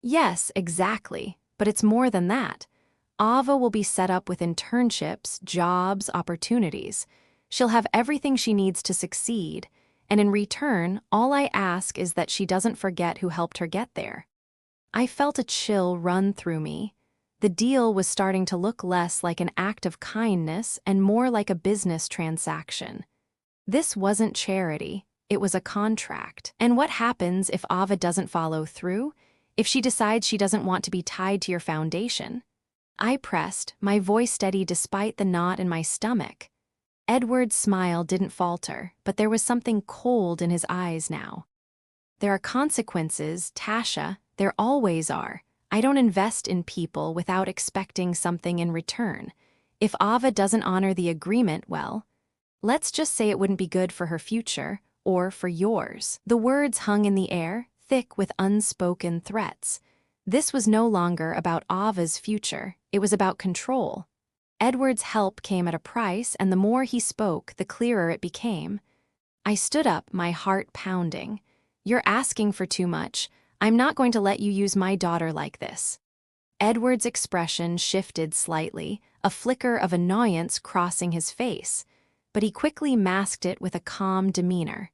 Speaker 1: "Yes, exactly, but it's more than that. Ava will be set up with internships, jobs, opportunities. She'll have everything she needs to succeed, and in return, all I ask is that she doesn't forget who helped her get there." I felt a chill run through me. The deal was starting to look less like an act of kindness and more like a business transaction. This wasn't charity, it was a contract. And what happens if Ava doesn't follow through? If she decides she doesn't want to be tied to your foundation? I pressed, my voice steady despite the knot in my stomach. Edward's smile didn't falter, but there was something cold in his eyes now. There are consequences, Tasha, there always are. I don't invest in people without expecting something in return. If Ava doesn't honor the agreement, well, let's just say it wouldn't be good for her future, or for yours. The words hung in the air, thick with unspoken threats. This was no longer about Ava's future, it was about control. Edward's help came at a price, and the more he spoke, the clearer it became. I stood up, my heart pounding. You're asking for too much. I'm not going to let you use my daughter like this. Edward's expression shifted slightly, a flicker of annoyance crossing his face, but he quickly masked it with a calm demeanor.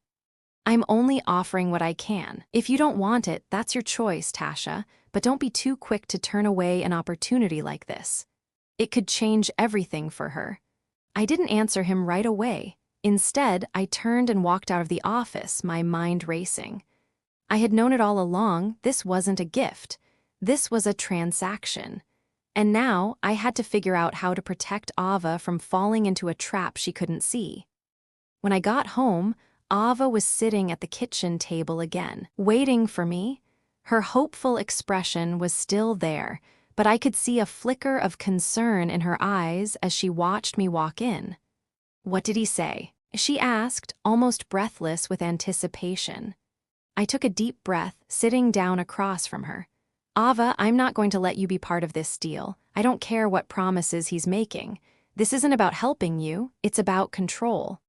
Speaker 1: I'm only offering what I can. If you don't want it, that's your choice, Tasha, but don't be too quick to turn away an opportunity like this. It could change everything for her. I didn't answer him right away. Instead, I turned and walked out of the office, my mind racing. I had known it all along, this wasn't a gift. This was a transaction. And now, I had to figure out how to protect Ava from falling into a trap she couldn't see. When I got home, Ava was sitting at the kitchen table again, waiting for me. Her hopeful expression was still there, but I could see a flicker of concern in her eyes as she watched me walk in. "What did he say?" she asked, almost breathless with anticipation. I took a deep breath, sitting down across from her. "Ava, I'm not going to let you be part of this deal. I don't care what promises he's making. This isn't about helping you, it's about control."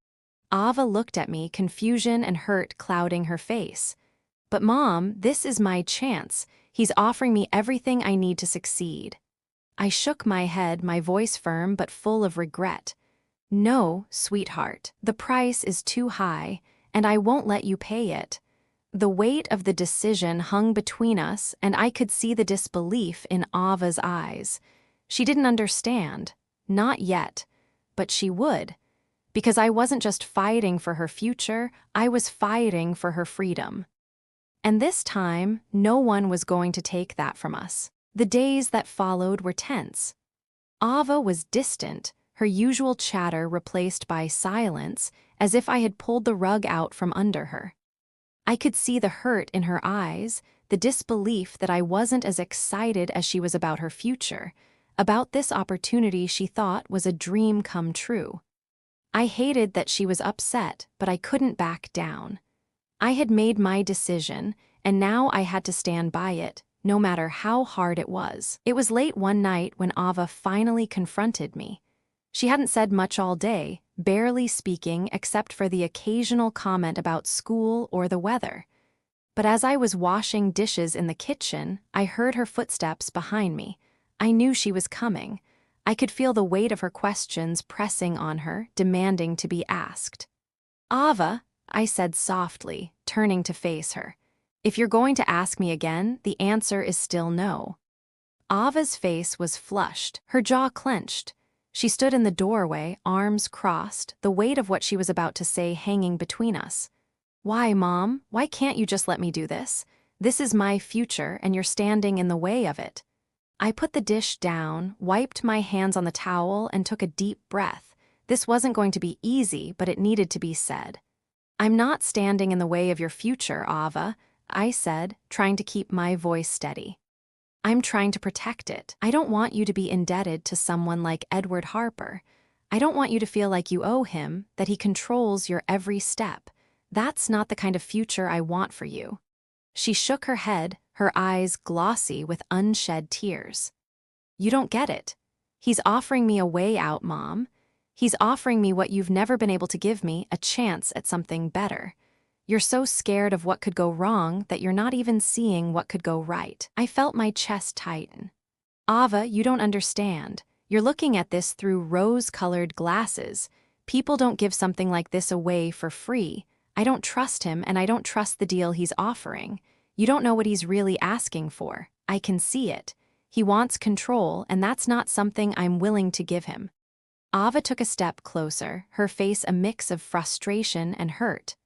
Speaker 1: Ava looked at me, confusion and hurt clouding her face. "But Mom, this is my chance. He's offering me everything I need to succeed." I shook my head, my voice firm but full of regret. "No, sweetheart, the price is too high, and I won't let you pay it." The weight of the decision hung between us, and I could see the disbelief in Ava's eyes. She didn't understand. Not yet. But she would. Because I wasn't just fighting for her future, I was fighting for her freedom. And this time, no one was going to take that from us. The days that followed were tense. Ava was distant, her usual chatter replaced by silence, as if I had pulled the rug out from under her. I could see the hurt in her eyes, the disbelief that I wasn't as excited as she was about her future, about this opportunity she thought was a dream come true. I hated that she was upset, but I couldn't back down. I had made my decision, and now I had to stand by it, no matter how hard it was. It was late one night when Ava finally confronted me. She hadn't said much all day, barely speaking except for the occasional comment about school or the weather. But as I was washing dishes in the kitchen, I heard her footsteps behind me. I knew she was coming. I could feel the weight of her questions pressing on her, demanding to be asked. "Ava," I said softly, turning to face her. "If you're going to ask me again, the answer is still no." Ava's face was flushed, her jaw clenched. She stood in the doorway, arms crossed, the weight of what she was about to say hanging between us. "Why, Mom? Why can't you just let me do this? This is my future, and you're standing in the way of it." I put the dish down, wiped my hands on the towel, and took a deep breath. This wasn't going to be easy, but it needed to be said. "I'm not standing in the way of your future, Ava," I said, trying to keep my voice steady. "I'm trying to protect it. I don't want you to be indebted to someone like Edward Harper. I don't want you to feel like you owe him, that he controls your every step. That's not the kind of future I want for you." She shook her head, her eyes glossy with unshed tears. "You don't get it. He's offering me a way out, Mom. He's offering me what you've never been able to give me, a chance at something better. You're so scared of what could go wrong that you're not even seeing what could go right." I felt my chest tighten. "Ava, you don't understand. You're looking at this through rose-colored glasses. People don't give something like this away for free. I don't trust him, and I don't trust the deal he's offering. You don't know what he's really asking for. I can see it. He wants control, and that's not something I'm willing to give him." Ava took a step closer, her face a mix of frustration and hurt.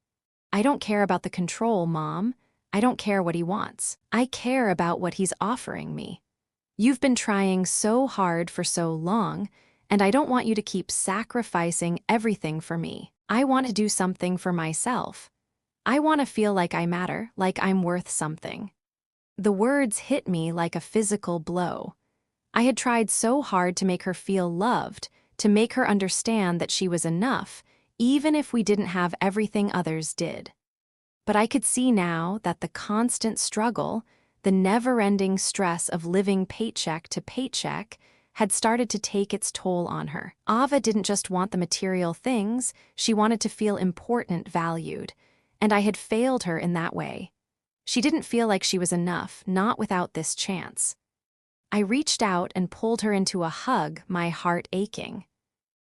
Speaker 1: "I don't care about the control, Mom. I don't care what he wants. I care about what he's offering me." You've been trying so hard for so long, and I don't want you to keep sacrificing everything for me. I want to do something for myself. I want to feel like I matter, like I'm worth something." The words hit me like a physical blow. I had tried so hard to make her feel loved, to make her understand that she was enough, even if we didn't have everything others did. But I could see now that the constant struggle, the never-ending stress of living paycheck to paycheck, had started to take its toll on her. Ava didn't just want the material things, she wanted to feel important, valued, and I had failed her in that way. She didn't feel like she was enough, not without this chance. I reached out and pulled her into a hug, my heart aching.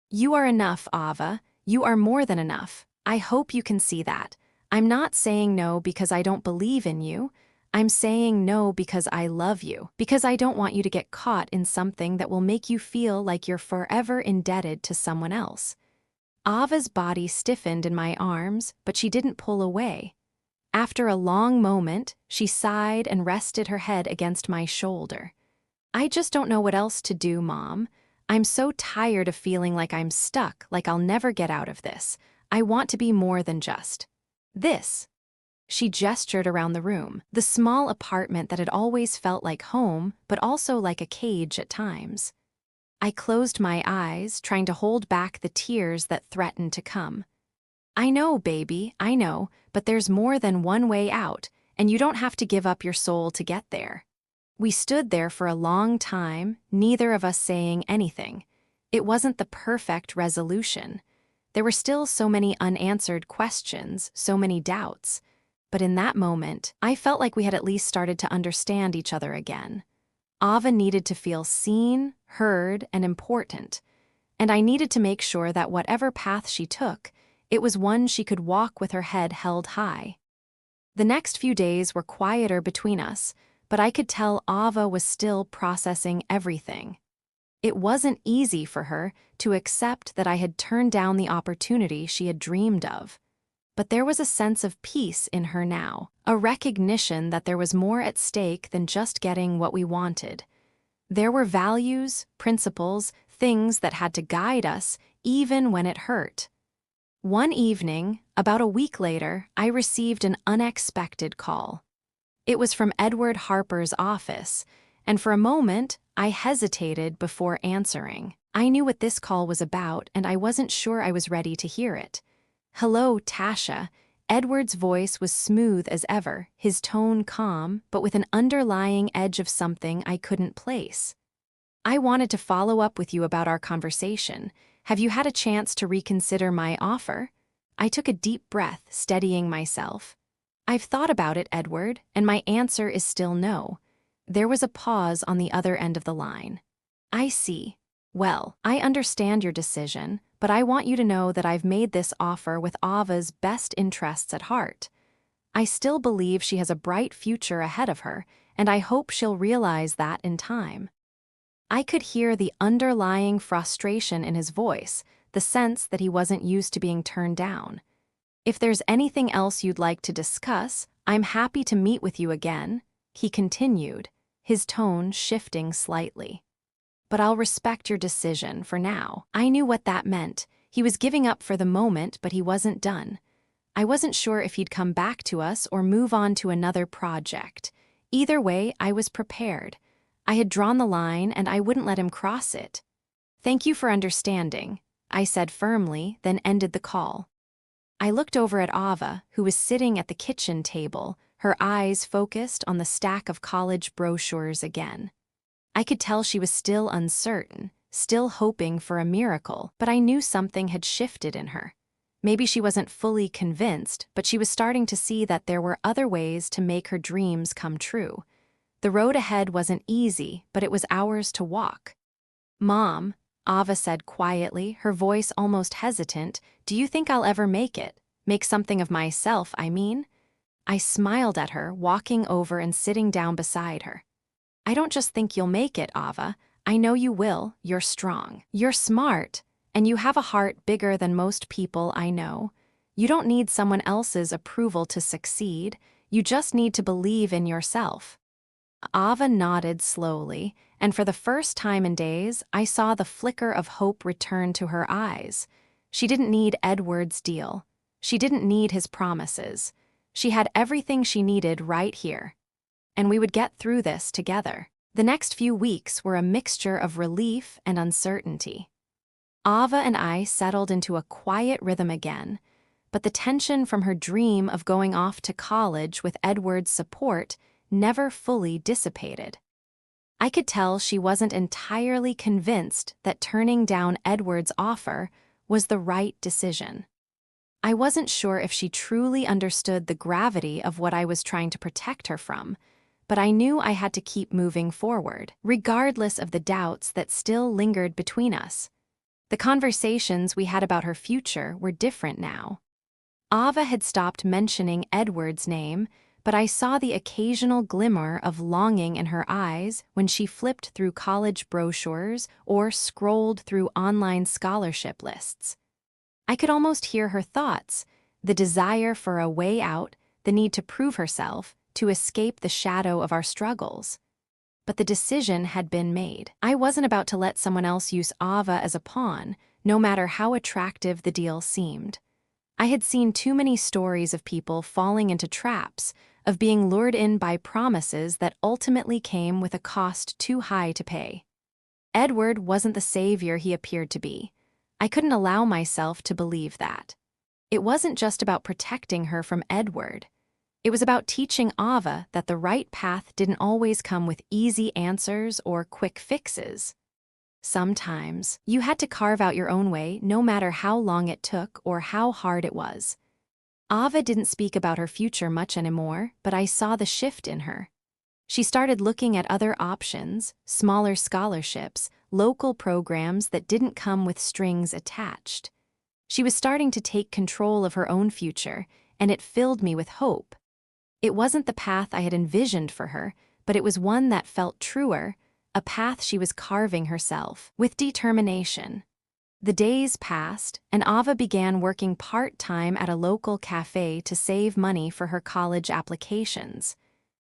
Speaker 1: "You are enough, Ava. You are more than enough. I hope you can see that. I'm not saying no because I don't believe in you. I'm saying no because I love you, because I don't want you to get caught in something that will make you feel like you're forever indebted to someone else." Ava's body stiffened in my arms, but she didn't pull away. After a long moment, she sighed and rested her head against my shoulder. "I just don't know what else to do, Mom. I'm so tired of feeling like I'm stuck, like I'll never get out of this. I want to be more than just this." She gestured around the room, the small apartment that had always felt like home, but also like a cage at times. I closed my eyes, trying to hold back the tears that threatened to come. "I know, baby, I know, but there's more than one way out, and you don't have to give up your soul to get there." We stood there for a long time, neither of us saying anything. It wasn't the perfect resolution. There were still so many unanswered questions, so many doubts. But in that moment, I felt like we had at least started to understand each other again. Ava needed to feel seen, heard, and important. And I needed to make sure that whatever path she took, it was one she could walk with her head held high. The next few days were quieter between us, but I could tell Ava was still processing everything. It wasn't easy for her to accept that I had turned down the opportunity she had dreamed of. But there was a sense of peace in her now, a recognition that there was more at stake than just getting what we wanted. There were values, principles, things that had to guide us, even when it hurt. One evening, about a week later, I received an unexpected call. It was from Edward Harper's office, and for a moment, I hesitated before answering. I knew what this call was about, and I wasn't sure I was ready to hear it. "Hello, Tasha." Edward's voice was smooth as ever, his tone calm, but with an underlying edge of something I couldn't place. "I wanted to follow up with you about our conversation. Have you had a chance to reconsider my offer?" I took a deep breath, steadying myself. "I've thought about it, Edward, and my answer is still no." There was a pause on the other end of the line. "I see. Well, I understand your decision, but I want you to know that I've made this offer with Ava's best interests at heart. I still believe she has a bright future ahead of her, and I hope she'll realize that in time." I could hear the underlying frustration in his voice, the sense that he wasn't used to being turned down. "If there's anything else you'd like to discuss, I'm happy to meet with you again," he continued, his tone shifting slightly. "But I'll respect your decision for now." I knew what that meant. He was giving up for the moment, but he wasn't done. I wasn't sure if he'd come back to us or move on to another project. Either way, I was prepared. I had drawn the line, and I wouldn't let him cross it. "Thank you for understanding," I said firmly, then ended the call. I looked over at Ava, who was sitting at the kitchen table, her eyes focused on the stack of college brochures again. I could tell she was still uncertain, still hoping for a miracle, but I knew something had shifted in her. Maybe she wasn't fully convinced, but she was starting to see that there were other ways to make her dreams come true. The road ahead wasn't easy, but it was ours to walk. "Mom," Ava said quietly, her voice almost hesitant, "do you think I'll ever make it? Make something of myself, I mean?" I smiled at her, walking over and sitting down beside her. "I don't just think you'll make it, Ava. I know you will. You're strong. You're smart. And you have a heart bigger than most people I know. You don't need someone else's approval to succeed. You just need to believe in yourself." Ava nodded slowly, and for the first time in days, I saw the flicker of hope return to her eyes. She didn't need Edward's deal. She didn't need his promises. She had everything she needed right here. And we would get through this together. The next few weeks were a mixture of relief and uncertainty. Ava and I settled into a quiet rhythm again, but the tension from her dream of going off to college with Edward's support never fully dissipated. I could tell she wasn't entirely convinced that turning down Edward's offer was the right decision. I wasn't sure if she truly understood the gravity of what I was trying to protect her from, but I knew I had to keep moving forward, regardless of the doubts that still lingered between us. The conversations we had about her future were different now. Ava had stopped mentioning Edward's name, but I saw the occasional glimmer of longing in her eyes when she flipped through college brochures or scrolled through online scholarship lists. I could almost hear her thoughts, the desire for a way out, the need to prove herself, to escape the shadow of our struggles. But the decision had been made. I wasn't about to let someone else use Ava as a pawn, no matter how attractive the deal seemed. I had seen too many stories of people falling into traps, of being lured in by promises that ultimately came with a cost too high to pay. Edward wasn't the savior he appeared to be. I couldn't allow myself to believe that. It wasn't just about protecting her from Edward. It was about teaching Ava that the right path didn't always come with easy answers or quick fixes. Sometimes, you had to carve out your own way no matter how long it took or how hard it was. Ava didn't speak about her future much anymore, but I saw the shift in her. She started looking at other options, smaller scholarships, local programs that didn't come with strings attached. She was starting to take control of her own future, and it filled me with hope. It wasn't the path I had envisioned for her, but it was one that felt truer, a path she was carving herself, with determination. The days passed, and Ava began working part-time at a local cafe to save money for her college applications.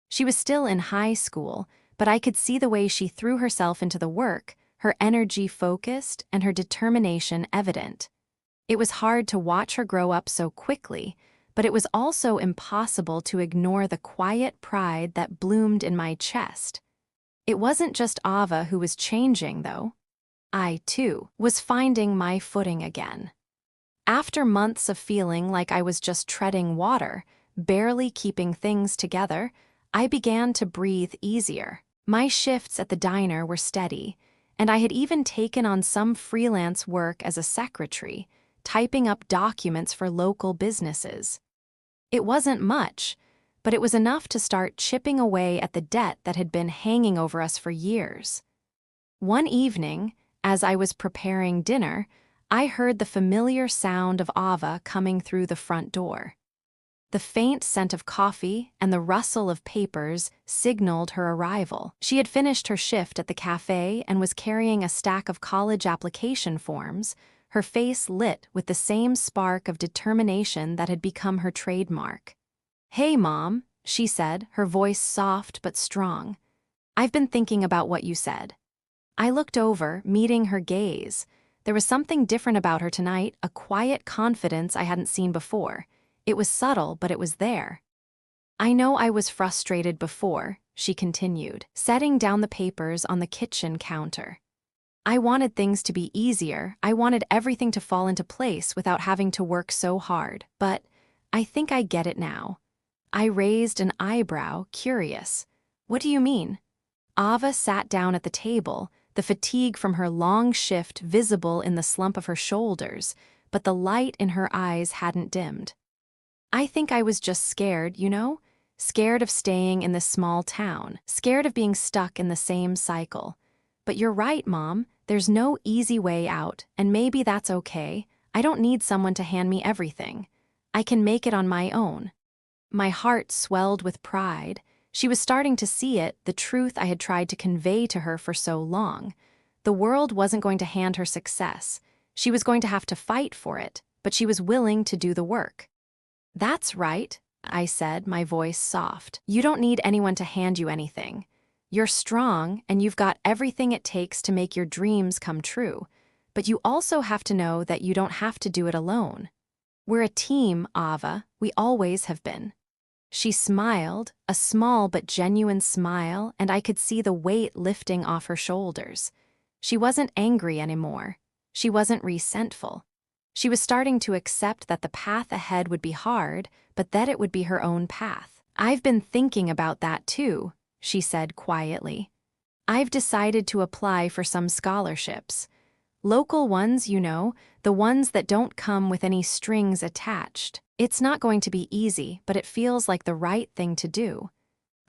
Speaker 1: She was still in high school, but I could see the way she threw herself into the work, her energy focused and her determination evident. It was hard to watch her grow up so quickly, but it was also impossible to ignore the quiet pride that bloomed in my chest. It wasn't just Ava who was changing, though. I, too, was finding my footing again. After months of feeling like I was just treading water, barely keeping things together, I began to breathe easier. My shifts at the diner were steady, and I had even taken on some freelance work as a secretary, typing up documents for local businesses. It wasn't much, but it was enough to start chipping away at the debt that had been hanging over us for years. One evening, as I was preparing dinner, I heard the familiar sound of Ava coming through the front door. The faint scent of coffee and the rustle of papers signaled her arrival. She had finished her shift at the cafe and was carrying a stack of college application forms, her face lit with the same spark of determination that had become her trademark. "Hey, Mom," she said, her voice soft but strong. "I've been thinking about what you said." I looked over, meeting her gaze. There was something different about her tonight, a quiet confidence I hadn't seen before. It was subtle, but it was there. "I know I was frustrated before," she continued, setting down the papers on the kitchen counter. "I wanted things to be easier. I wanted everything to fall into place without having to work so hard. But I think I get it now." I raised an eyebrow, curious. "What do you mean?" Ava sat down at the table, the fatigue from her long shift visible in the slump of her shoulders, but the light in her eyes hadn't dimmed. "I think I was just scared, scared of staying in this small town, scared of being stuck in the same cycle. But you're right, Mom, there's no easy way out, and maybe that's okay. I don't need someone to hand me everything. I can make it on my own." My heart swelled with pride. She was starting to see it, the truth I had tried to convey to her for so long. The world wasn't going to hand her success. She was going to have to fight for it, but she was willing to do the work. "That's right," I said, my voice soft. "You don't need anyone to hand you anything. You're strong and you've got everything it takes to make your dreams come true, but you also have to know that you don't have to do it alone. We're a team, Ava. We always have been. She smiled, a small but genuine smile, and I could see the weight lifting off her shoulders. She wasn't angry anymore. She wasn't resentful. She was starting to accept that the path ahead would be hard, but that it would be her own path. I've been thinking about that too, she said quietly. I've decided to apply for some scholarships. Local ones, the ones that don't come with any strings attached. It's not going to be easy, but it feels like the right thing to do.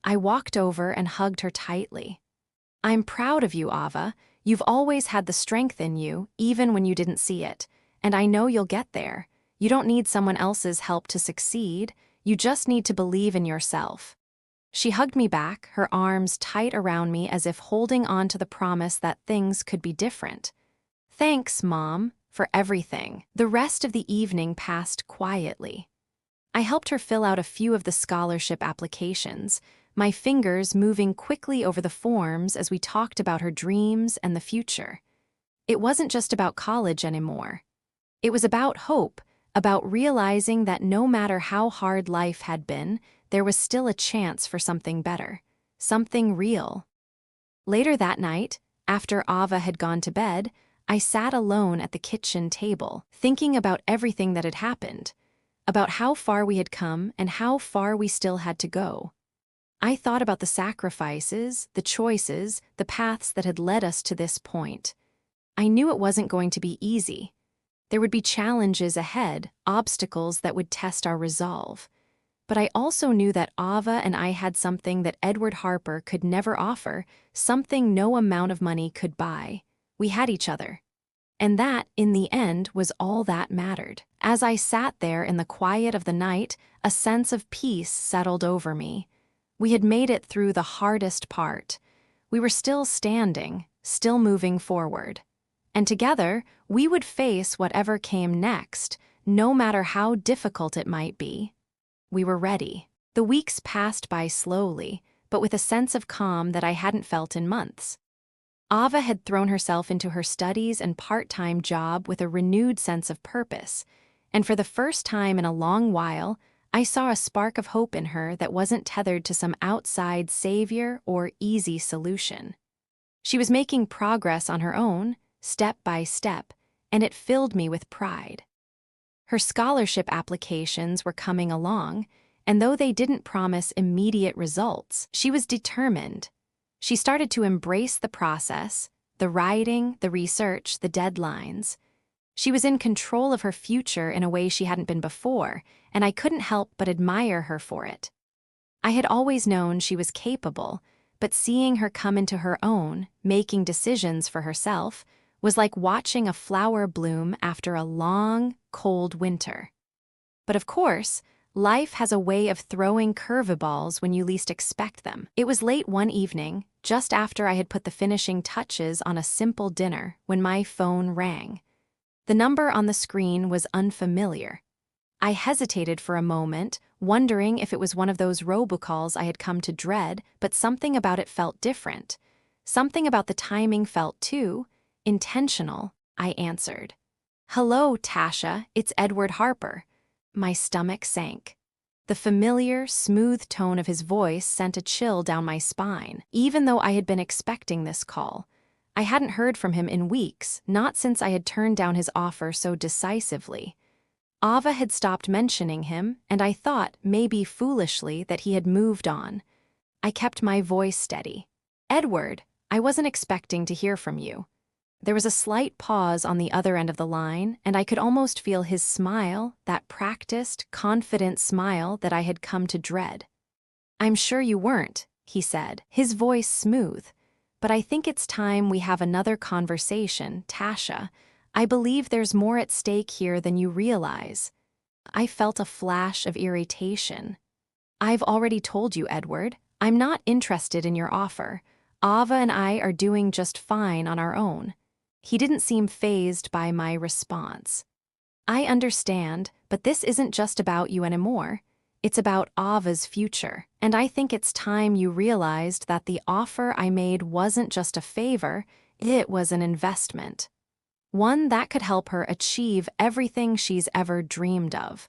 Speaker 1: I walked over and hugged her tightly. I'm proud of you, Ava. You've always had the strength in you, even when you didn't see it. And I know you'll get there. You don't need someone else's help to succeed. You just need to believe in yourself. She hugged me back, her arms tight around me as if holding on to the promise that things could be different. Thanks, Mom, for everything. The rest of the evening passed quietly. I helped her fill out a few of the scholarship applications, my fingers moving quickly over the forms as we talked about her dreams and the future. It wasn't just about college anymore. It was about hope, about realizing that no matter how hard life had been, there was still a chance for something better, something real. Later that night, after Ava had gone to bed, I sat alone at the kitchen table, thinking about everything that had happened, about how far we had come and how far we still had to go. I thought about the sacrifices, the choices, the paths that had led us to this point. I knew it wasn't going to be easy. There would be challenges ahead, obstacles that would test our resolve. But I also knew that Ava and I had something that Edward Harper could never offer, something no amount of money could buy. We had each other. And that, in the end, was all that mattered. As I sat there in the quiet of the night, a sense of peace settled over me. We had made it through the hardest part. We were still standing, still moving forward. And together, we would face whatever came next, no matter how difficult it might be. We were ready. The weeks passed by slowly, but with a sense of calm that I hadn't felt in months. Ava had thrown herself into her studies and part-time job with a renewed sense of purpose, and for the first time in a long while, I saw a spark of hope in her that wasn't tethered to some outside savior or easy solution. She was making progress on her own, step by step, and it filled me with pride. Her scholarship applications were coming along, and though they didn't promise immediate results, she was determined. She started to embrace the process, the writing, the research, the deadlines. She was in control of her future in a way she hadn't been before, and I couldn't help but admire her for it. I had always known she was capable, but seeing her come into her own, making decisions for herself, was like watching a flower bloom after a long, cold winter. But of course, life has a way of throwing curveballs when you least expect them. It was late one evening, just after I had put the finishing touches on a simple dinner, when my phone rang. The number on the screen was unfamiliar. I hesitated for a moment, wondering if it was one of those robocalls I had come to dread, but something about it felt different. Something about the timing felt, too, intentional. I answered. "Hello, Tasha, it's Edward Harper." My stomach sank. The familiar, smooth tone of his voice sent a chill down my spine, even though I had been expecting this call. I hadn't heard from him in weeks, not since I had turned down his offer so decisively. Ava had stopped mentioning him, and I thought, maybe foolishly, that he had moved on. I kept my voice steady. "Edward, I wasn't expecting to hear from you." There was a slight pause on the other end of the line, and I could almost feel his smile, that practiced, confident smile that I had come to dread. "I'm sure you weren't," he said, his voice smooth. "But I think it's time we have another conversation, Tasha. I believe there's more at stake here than you realize." I felt a flash of irritation. "I've already told you, Edward. I'm not interested in your offer. Ava and I are doing just fine on our own." He didn't seem fazed by my response. "I understand, but this isn't just about you anymore. It's about Ava's future, and I think it's time you realized that the offer I made wasn't just a favor, it was an investment. One that could help her achieve everything she's ever dreamed of.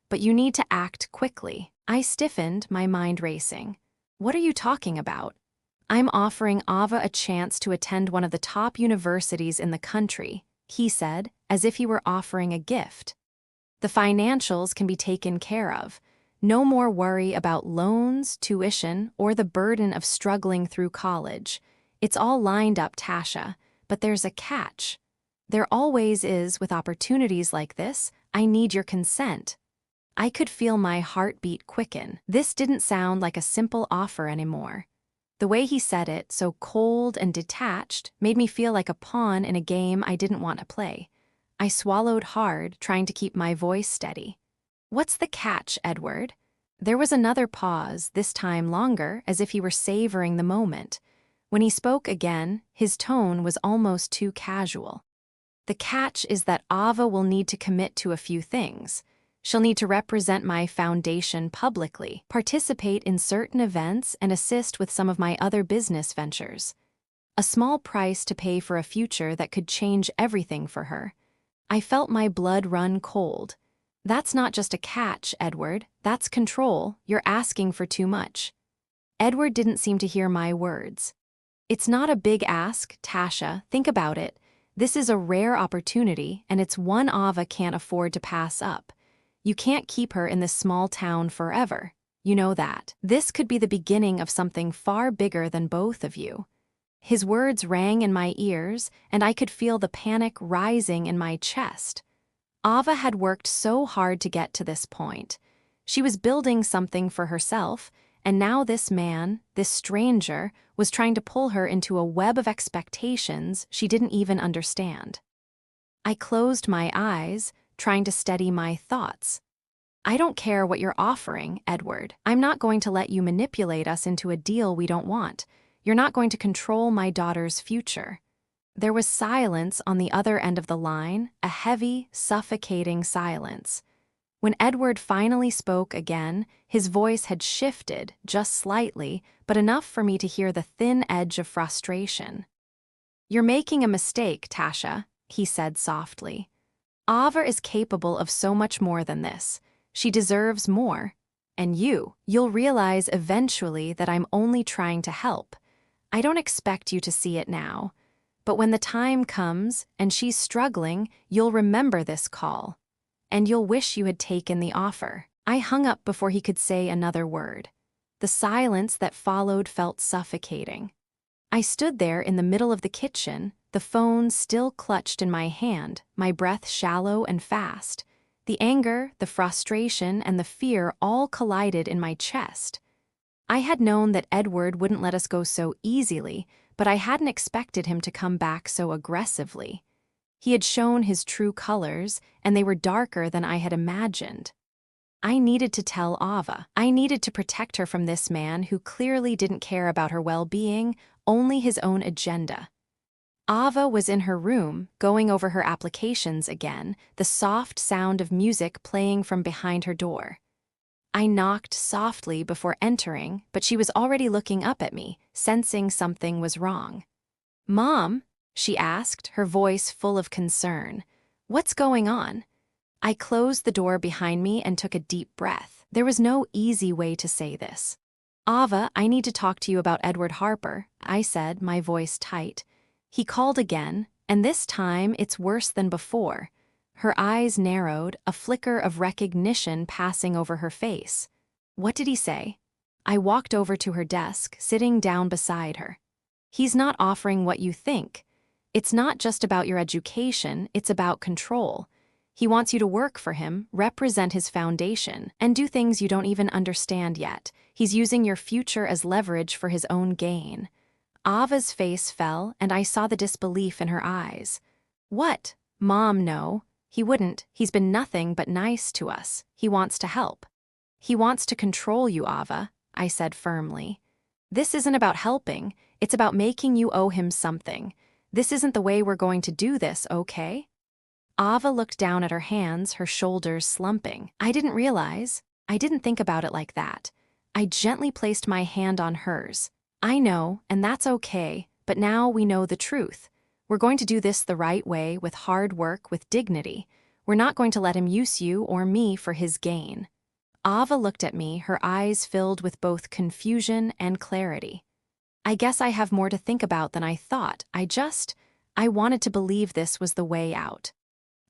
Speaker 1: But you need to act quickly. I stiffened, my mind racing. What are you talking about? I'm offering Ava a chance to attend one of the top universities in the country, he said, as if he were offering a gift. The financials can be taken care of. No more worry about loans, tuition, or the burden of struggling through college. It's all lined up, Tasha, but there's a catch. There always is with opportunities like this. I need your consent. I could feel my heartbeat quicken. This didn't sound like a simple offer anymore. The way he said it, so cold and detached, made me feel like a pawn in a game I didn't want to play. I swallowed hard, trying to keep my voice steady. What's the catch, Edward? There was another pause, this time longer, as if he were savoring the moment. When he spoke again, his tone was almost too casual. The catch is that Ava will need to commit to a few things. She'll need to represent my foundation publicly, participate in certain events, and assist with some of my other business ventures. A small price to pay for a future that could change everything for her. I felt my blood run cold. That's not just a catch, Edward. That's control. You're asking for too much. Edward didn't seem to hear my words. It's not a big ask, Tasha. Think about it. This is a rare opportunity, and it's one Ava can't afford to pass up. You can't keep her in this small town forever. You know that. This could be the beginning of something far bigger than both of you. His words rang in my ears, and I could feel the panic rising in my chest. Ava had worked so hard to get to this point. She was building something for herself, and now this man, this stranger, was trying to pull her into a web of expectations she didn't even understand. I closed my eyes, trying to steady my thoughts. I don't care what you're offering, Edward. I'm not going to let you manipulate us into a deal we don't want. You're not going to control my daughter's future. There was silence on the other end of the line, a heavy, suffocating silence. When Edward finally spoke again, his voice had shifted, just slightly, but enough for me to hear the thin edge of frustration. You're making a mistake, Tasha, he said softly. Ava is capable of so much more than this. She deserves more. And you'll realize eventually that I'm only trying to help. I don't expect you to see it now. But when the time comes and she's struggling, you'll remember this call. And you'll wish you had taken the offer. I hung up before he could say another word. The silence that followed felt suffocating. I stood there in the middle of the kitchen, the phone still clutched in my hand, my breath shallow and fast. The anger, the frustration, and the fear all collided in my chest. I had known that Edward wouldn't let us go so easily, but I hadn't expected him to come back so aggressively. He had shown his true colors, and they were darker than I had imagined. I needed to tell Ava. I needed to protect her from this man who clearly didn't care about her well-being, only his own agenda. Ava was in her room, going over her applications again, the soft sound of music playing from behind her door. I knocked softly before entering, but she was already looking up at me, sensing something was wrong. "Mom?" she asked, her voice full of concern. "What's going on?" I closed the door behind me and took a deep breath. There was no easy way to say this. "Ava, I need to talk to you about Edward Harper," I said, my voice tight. He called again, and this time it's worse than before. Her eyes narrowed, a flicker of recognition passing over her face. "What did he say?" I walked over to her desk, sitting down beside her. "He's not offering what you think. It's not just about your education, it's about control. He wants you to work for him, represent his foundation, and do things you don't even understand yet. He's using your future as leverage for his own gain." Ava's face fell, and I saw the disbelief in her eyes. "What? Mom, no. He wouldn't. He's been nothing but nice to us. He wants to help." "He wants to control you, Ava," I said firmly. "This isn't about helping. It's about making you owe him something. This isn't the way we're going to do this, okay?" Ava looked down at her hands, her shoulders slumping. I didn't realize. I didn't think about it like that. I gently placed my hand on hers. I know, and that's okay, but now we know the truth. We're going to do this the right way, with hard work, with dignity. We're not going to let him use you or me for his gain. Ava looked at me, her eyes filled with both confusion and clarity. I guess I have more to think about than I thought. I wanted to believe this was the way out.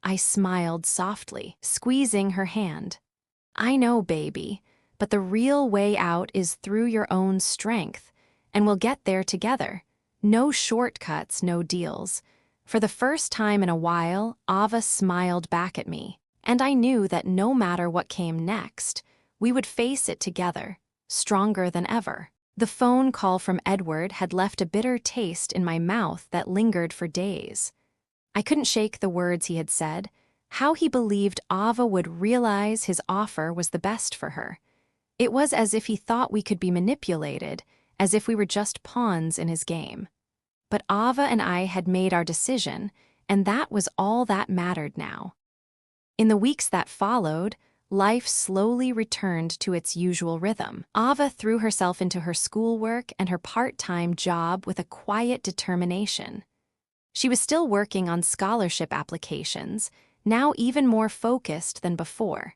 Speaker 1: I smiled softly, squeezing her hand. I know, baby, but the real way out is through your own strength, and we'll get there together. No shortcuts, no deals. For the first time in a while, Ava smiled back at me, and I knew that no matter what came next, we would face it together, stronger than ever. The phone call from Edward had left a bitter taste in my mouth that lingered for days. I couldn't shake the words he had said, how he believed Ava would realize his offer was the best for her. It was as if he thought we could be manipulated, as if we were just pawns in his game. But Ava and I had made our decision, and that was all that mattered now. In the weeks that followed, life slowly returned to its usual rhythm. Ava threw herself into her schoolwork and her part-time job with a quiet determination. She was still working on scholarship applications, now even more focused than before.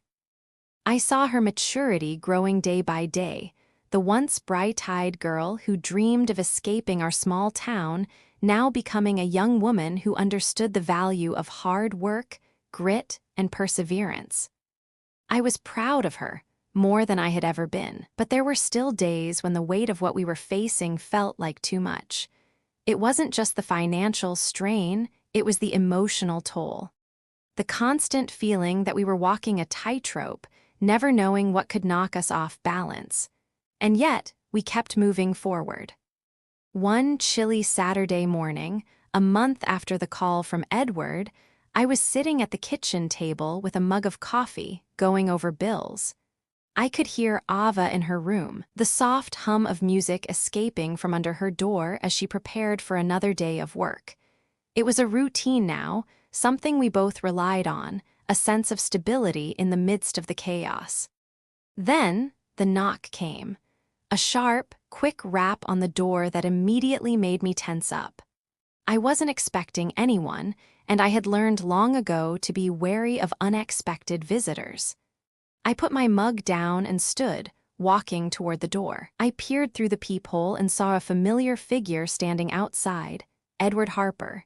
Speaker 1: I saw her maturity growing day by day, the once bright-eyed girl who dreamed of escaping our small town, now becoming a young woman who understood the value of hard work, grit, and perseverance. I was proud of her, more than I had ever been, but there were still days when the weight of what we were facing felt like too much. It wasn't just the financial strain, it was the emotional toll. The constant feeling that we were walking a tightrope, never knowing what could knock us off balance. And yet, we kept moving forward. One chilly Saturday morning, a month after the call from Edward, I was sitting at the kitchen table with a mug of coffee, going over bills. I could hear Ava in her room, the soft hum of music escaping from under her door as she prepared for another day of work. It was a routine now, something we both relied on, a sense of stability in the midst of the chaos. Then, the knock came. A sharp, quick rap on the door that immediately made me tense up. I wasn't expecting anyone, and I had learned long ago to be wary of unexpected visitors. I put my mug down and stood, walking toward the door. I peered through the peephole and saw a familiar figure standing outside, Edward Harper.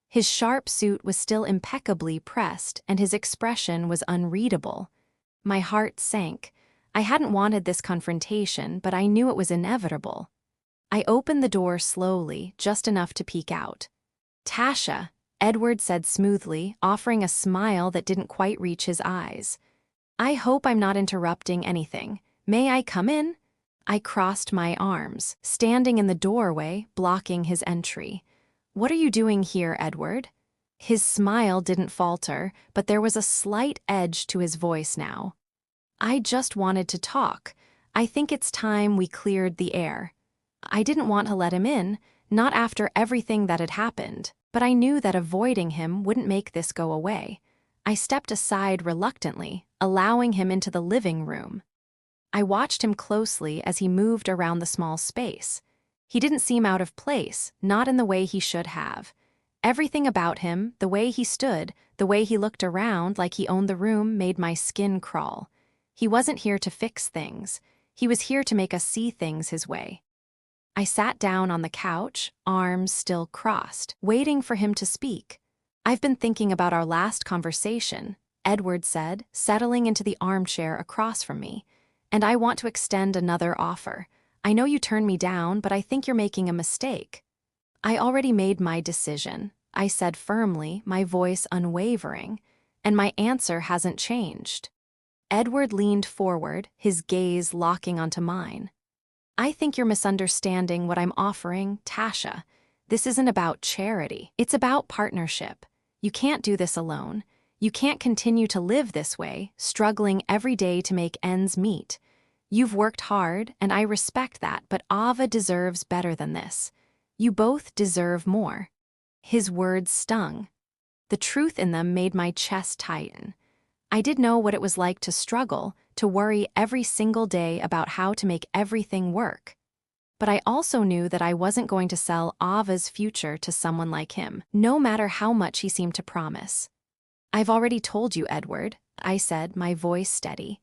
Speaker 1: His sharp suit was still impeccably pressed, and his expression was unreadable. My heart sank. I hadn't wanted this confrontation, but I knew it was inevitable. I opened the door slowly, just enough to peek out. "Tasha," Edward said smoothly, offering a smile that didn't quite reach his eyes. "I hope I'm not interrupting anything. May I come in?" I crossed my arms, standing in the doorway, blocking his entry. "What are you doing here, Edward?" His smile didn't falter, but there was a slight edge to his voice now. "I just wanted to talk. I think it's time we cleared the air." I didn't want to let him in, not after everything that had happened, but I knew that avoiding him wouldn't make this go away. I stepped aside reluctantly, allowing him into the living room. I watched him closely as he moved around the small space. He didn't seem out of place, not in the way he should have. Everything about him, the way he stood, the way he looked around like he owned the room, made my skin crawl. He wasn't here to fix things. He was here to make us see things his way. I sat down on the couch, arms still crossed, waiting for him to speak. "I've been thinking about our last conversation," Edward said, settling into the armchair across from me. "And I want to extend another offer. I know you turned me down, but I think you're making a mistake." "I already made my decision," I said firmly, my voice unwavering, "and my answer hasn't changed." Edward leaned forward, his gaze locking onto mine. "I think you're misunderstanding what I'm offering, Tasha. This isn't about charity. It's about partnership. You can't do this alone. You can't continue to live this way, struggling every day to make ends meet. You've worked hard, and I respect that, but Ava deserves better than this. You both deserve more." His words stung. The truth in them made my chest tighten. I did know what it was like to struggle, to worry every single day about how to make everything work. But I also knew that I wasn't going to sell Ava's future to someone like him, no matter how much he seemed to promise. "I've already told you, Edward," I said, my voice steady.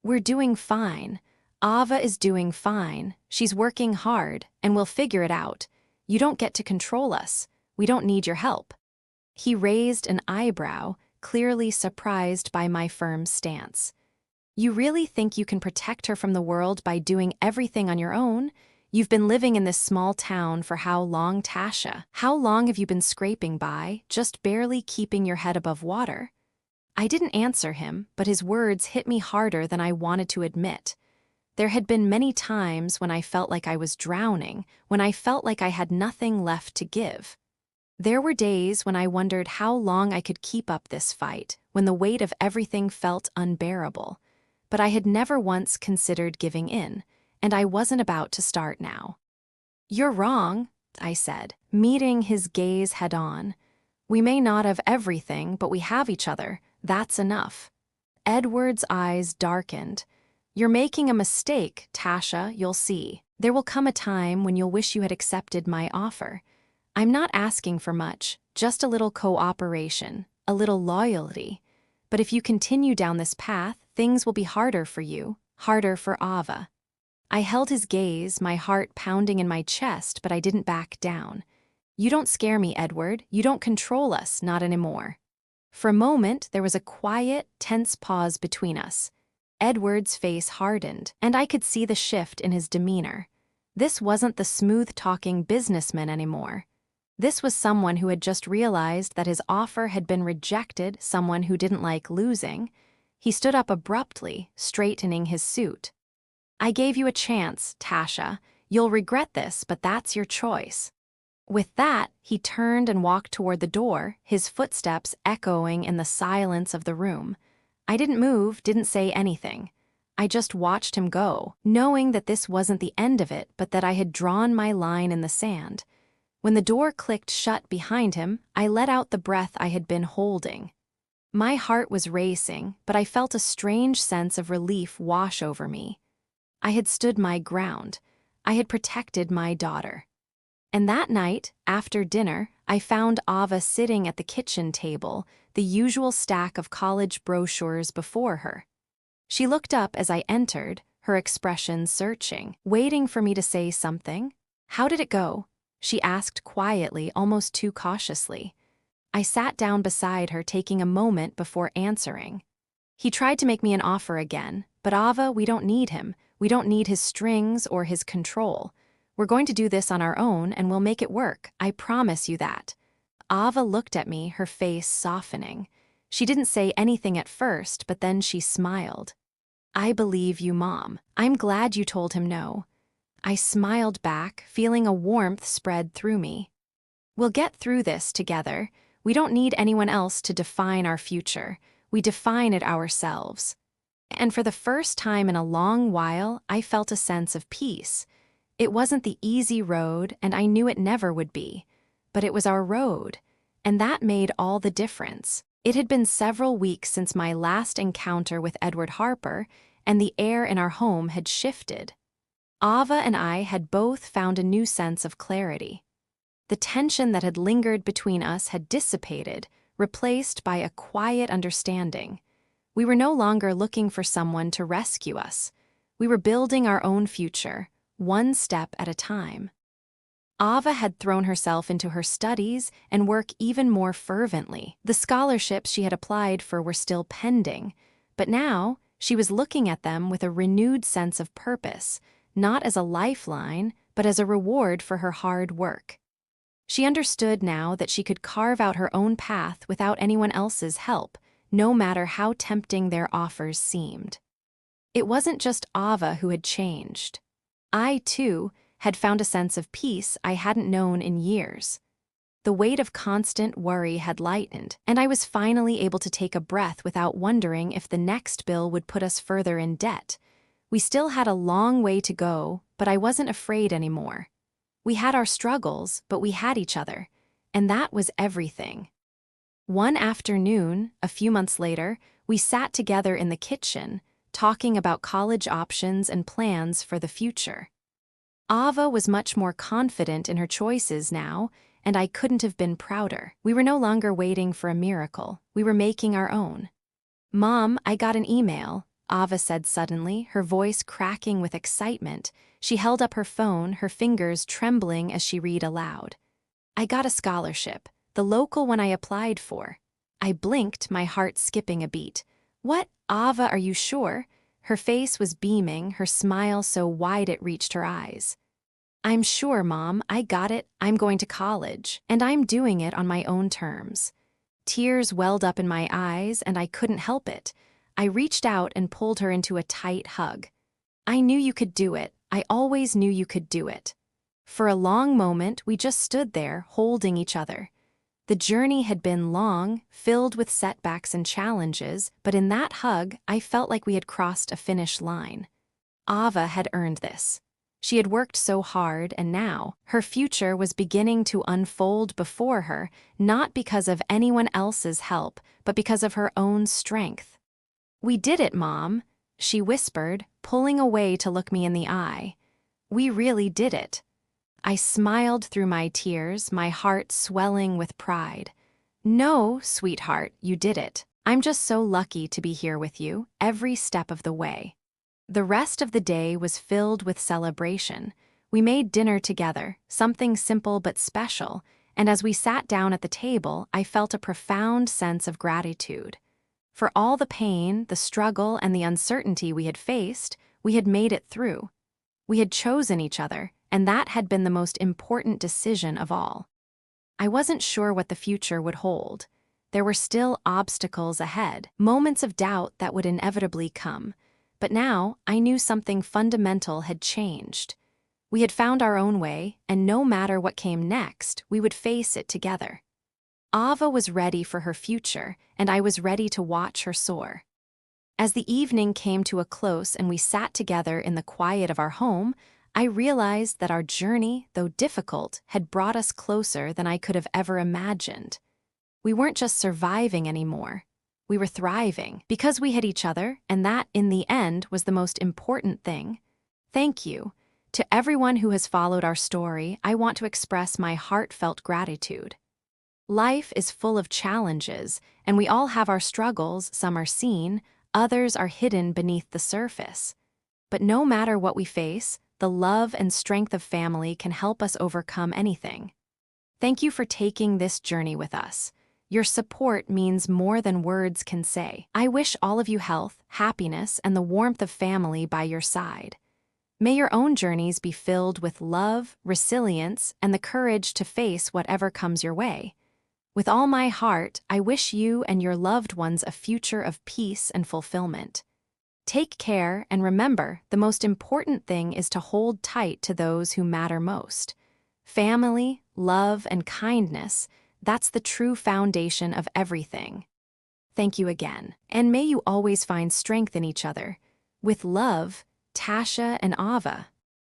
Speaker 1: "We're doing fine. Ava is doing fine. She's working hard, and we'll figure it out. You don't get to control us. We don't need your help." He raised an eyebrow, clearly surprised by my firm stance. "You really think you can protect her from the world by doing everything on your own? You've been living in this small town for how long, Tasha? How long have you been scraping by, just barely keeping your head above water?" I didn't answer him, but his words hit me harder than I wanted to admit. There had been many times when I felt like I was drowning, when I felt like I had nothing left to give. There were days when I wondered how long I could keep up this fight, when the weight of everything felt unbearable. But I had never once considered giving in, and I wasn't about to start now. "You're wrong," I said, meeting his gaze head-on. "We may not have everything, but we have each other. That's enough." Edward's eyes darkened. "You're making a mistake, Tasha, you'll see. There will come a time when you'll wish you had accepted my offer. I'm not asking for much, just a little cooperation, a little loyalty. But if you continue down this path, things will be harder for you, harder for Ava." I held his gaze, my heart pounding in my chest, but I didn't back down. "You don't scare me, Edward. You don't control us, not anymore." For a moment, there was a quiet, tense pause between us. Edward's face hardened, and I could see the shift in his demeanor. This wasn't the smooth-talking businessman anymore. This was someone who had just realized that his offer had been rejected, someone who didn't like losing. He stood up abruptly, straightening his suit. "I gave you a chance, Tasha. You'll regret this, but that's your choice." With that, he turned and walked toward the door, his footsteps echoing in the silence of the room. I didn't move, didn't say anything. I just watched him go, knowing that this wasn't the end of it, but that I had drawn my line in the sand. When the door clicked shut behind him, I let out the breath I had been holding. My heart was racing, but I felt a strange sense of relief wash over me. I had stood my ground. I had protected my daughter. And that night, after dinner, I found Ava sitting at the kitchen table, the usual stack of college brochures before her. She looked up as I entered, her expression searching, waiting for me to say something. "How did it go?" she asked quietly, almost too cautiously. I sat down beside her, taking a moment before answering. "He tried to make me an offer again, but Ava, we don't need him. We don't need his strings or his control. We're going to do this on our own, and we'll make it work. I promise you that." Ava looked at me, her face softening. She didn't say anything at first, but then she smiled. "I believe you, Mom. I'm glad you told him no." I smiled back, feeling a warmth spread through me. "We'll get through this together. We don't need anyone else to define our future. We define it ourselves." And for the first time in a long while, I felt a sense of peace. It wasn't the easy road, and I knew it never would be. But it was our road, and that made all the difference. It had been several weeks since my last encounter with Edward Harper, and the air in our home had shifted. Ava and I had both found a new sense of clarity. The tension that had lingered between us had dissipated, replaced by a quiet understanding. We were no longer looking for someone to rescue us. We were building our own future, one step at a time. Ava had thrown herself into her studies and work even more fervently. The scholarships she had applied for were still pending, but now she was looking at them with a renewed sense of purpose, not as a lifeline, but as a reward for her hard work. She understood now that she could carve out her own path without anyone else's help, no matter how tempting their offers seemed. It wasn't just Ava who had changed. I, too, had found a sense of peace I hadn't known in years. The weight of constant worry had lightened, and I was finally able to take a breath without wondering if the next bill would put us further in debt. We still had a long way to go, but I wasn't afraid anymore. We had our struggles, but we had each other, and that was everything. One afternoon, a few months later, we sat together in the kitchen, talking about college options and plans for the future. Ava was much more confident in her choices now, and I couldn't have been prouder. We were no longer waiting for a miracle. We were making our own. "Mom, I got an email," Ava said suddenly, her voice cracking with excitement. She held up her phone, her fingers trembling as she read aloud. "I got a scholarship, the local one I applied for." I blinked, my heart skipping a beat. "What, Ava, are you sure?" Her face was beaming, her smile so wide it reached her eyes. "I'm sure, Mom, I got it. I'm going to college, and I'm doing it on my own terms." Tears welled up in my eyes, and I couldn't help it. I reached out and pulled her into a tight hug. "I knew you could do it. I always knew you could do it." For a long moment, we just stood there, holding each other. The journey had been long, filled with setbacks and challenges, but in that hug, I felt like we had crossed a finish line. Ava had earned this. She had worked so hard, and now, her future was beginning to unfold before her, not because of anyone else's help, but because of her own strength. "We did it, Mom," she whispered, pulling away to look me in the eye. "We really did it." I smiled through my tears, my heart swelling with pride. "No, sweetheart, you did it. I'm just so lucky to be here with you, every step of the way." The rest of the day was filled with celebration. We made dinner together, something simple but special, and as we sat down at the table, I felt a profound sense of gratitude. For all the pain, the struggle, and the uncertainty we had faced, we had made it through. We had chosen each other, and that had been the most important decision of all. I wasn't sure what the future would hold. There were still obstacles ahead, moments of doubt that would inevitably come. But now, I knew something fundamental had changed. We had found our own way, and no matter what came next, we would face it together. Ava was ready for her future, and I was ready to watch her soar. As the evening came to a close and we sat together in the quiet of our home, I realized that our journey, though difficult, had brought us closer than I could have ever imagined. We weren't just surviving anymore. We were thriving because we had each other, and that, in the end, was the most important thing. Thank you. To everyone who has followed our story, I want to express my heartfelt gratitude. Life is full of challenges, and we all have our struggles. Some are seen, others are hidden beneath the surface. But no matter what we face, the love and strength of family can help us overcome anything. Thank you for taking this journey with us. Your support means more than words can say. I wish all of you health, happiness, and the warmth of family by your side. May your own journeys be filled with love, resilience, and the courage to face whatever comes your way. With all my heart, I wish you and your loved ones a future of peace and fulfillment. Take care, and remember, the most important thing is to hold tight to those who matter most. Family, love, and kindness, that's the true foundation of everything. Thank you again, and may you always find strength in each other. With love, Tasha and Ava.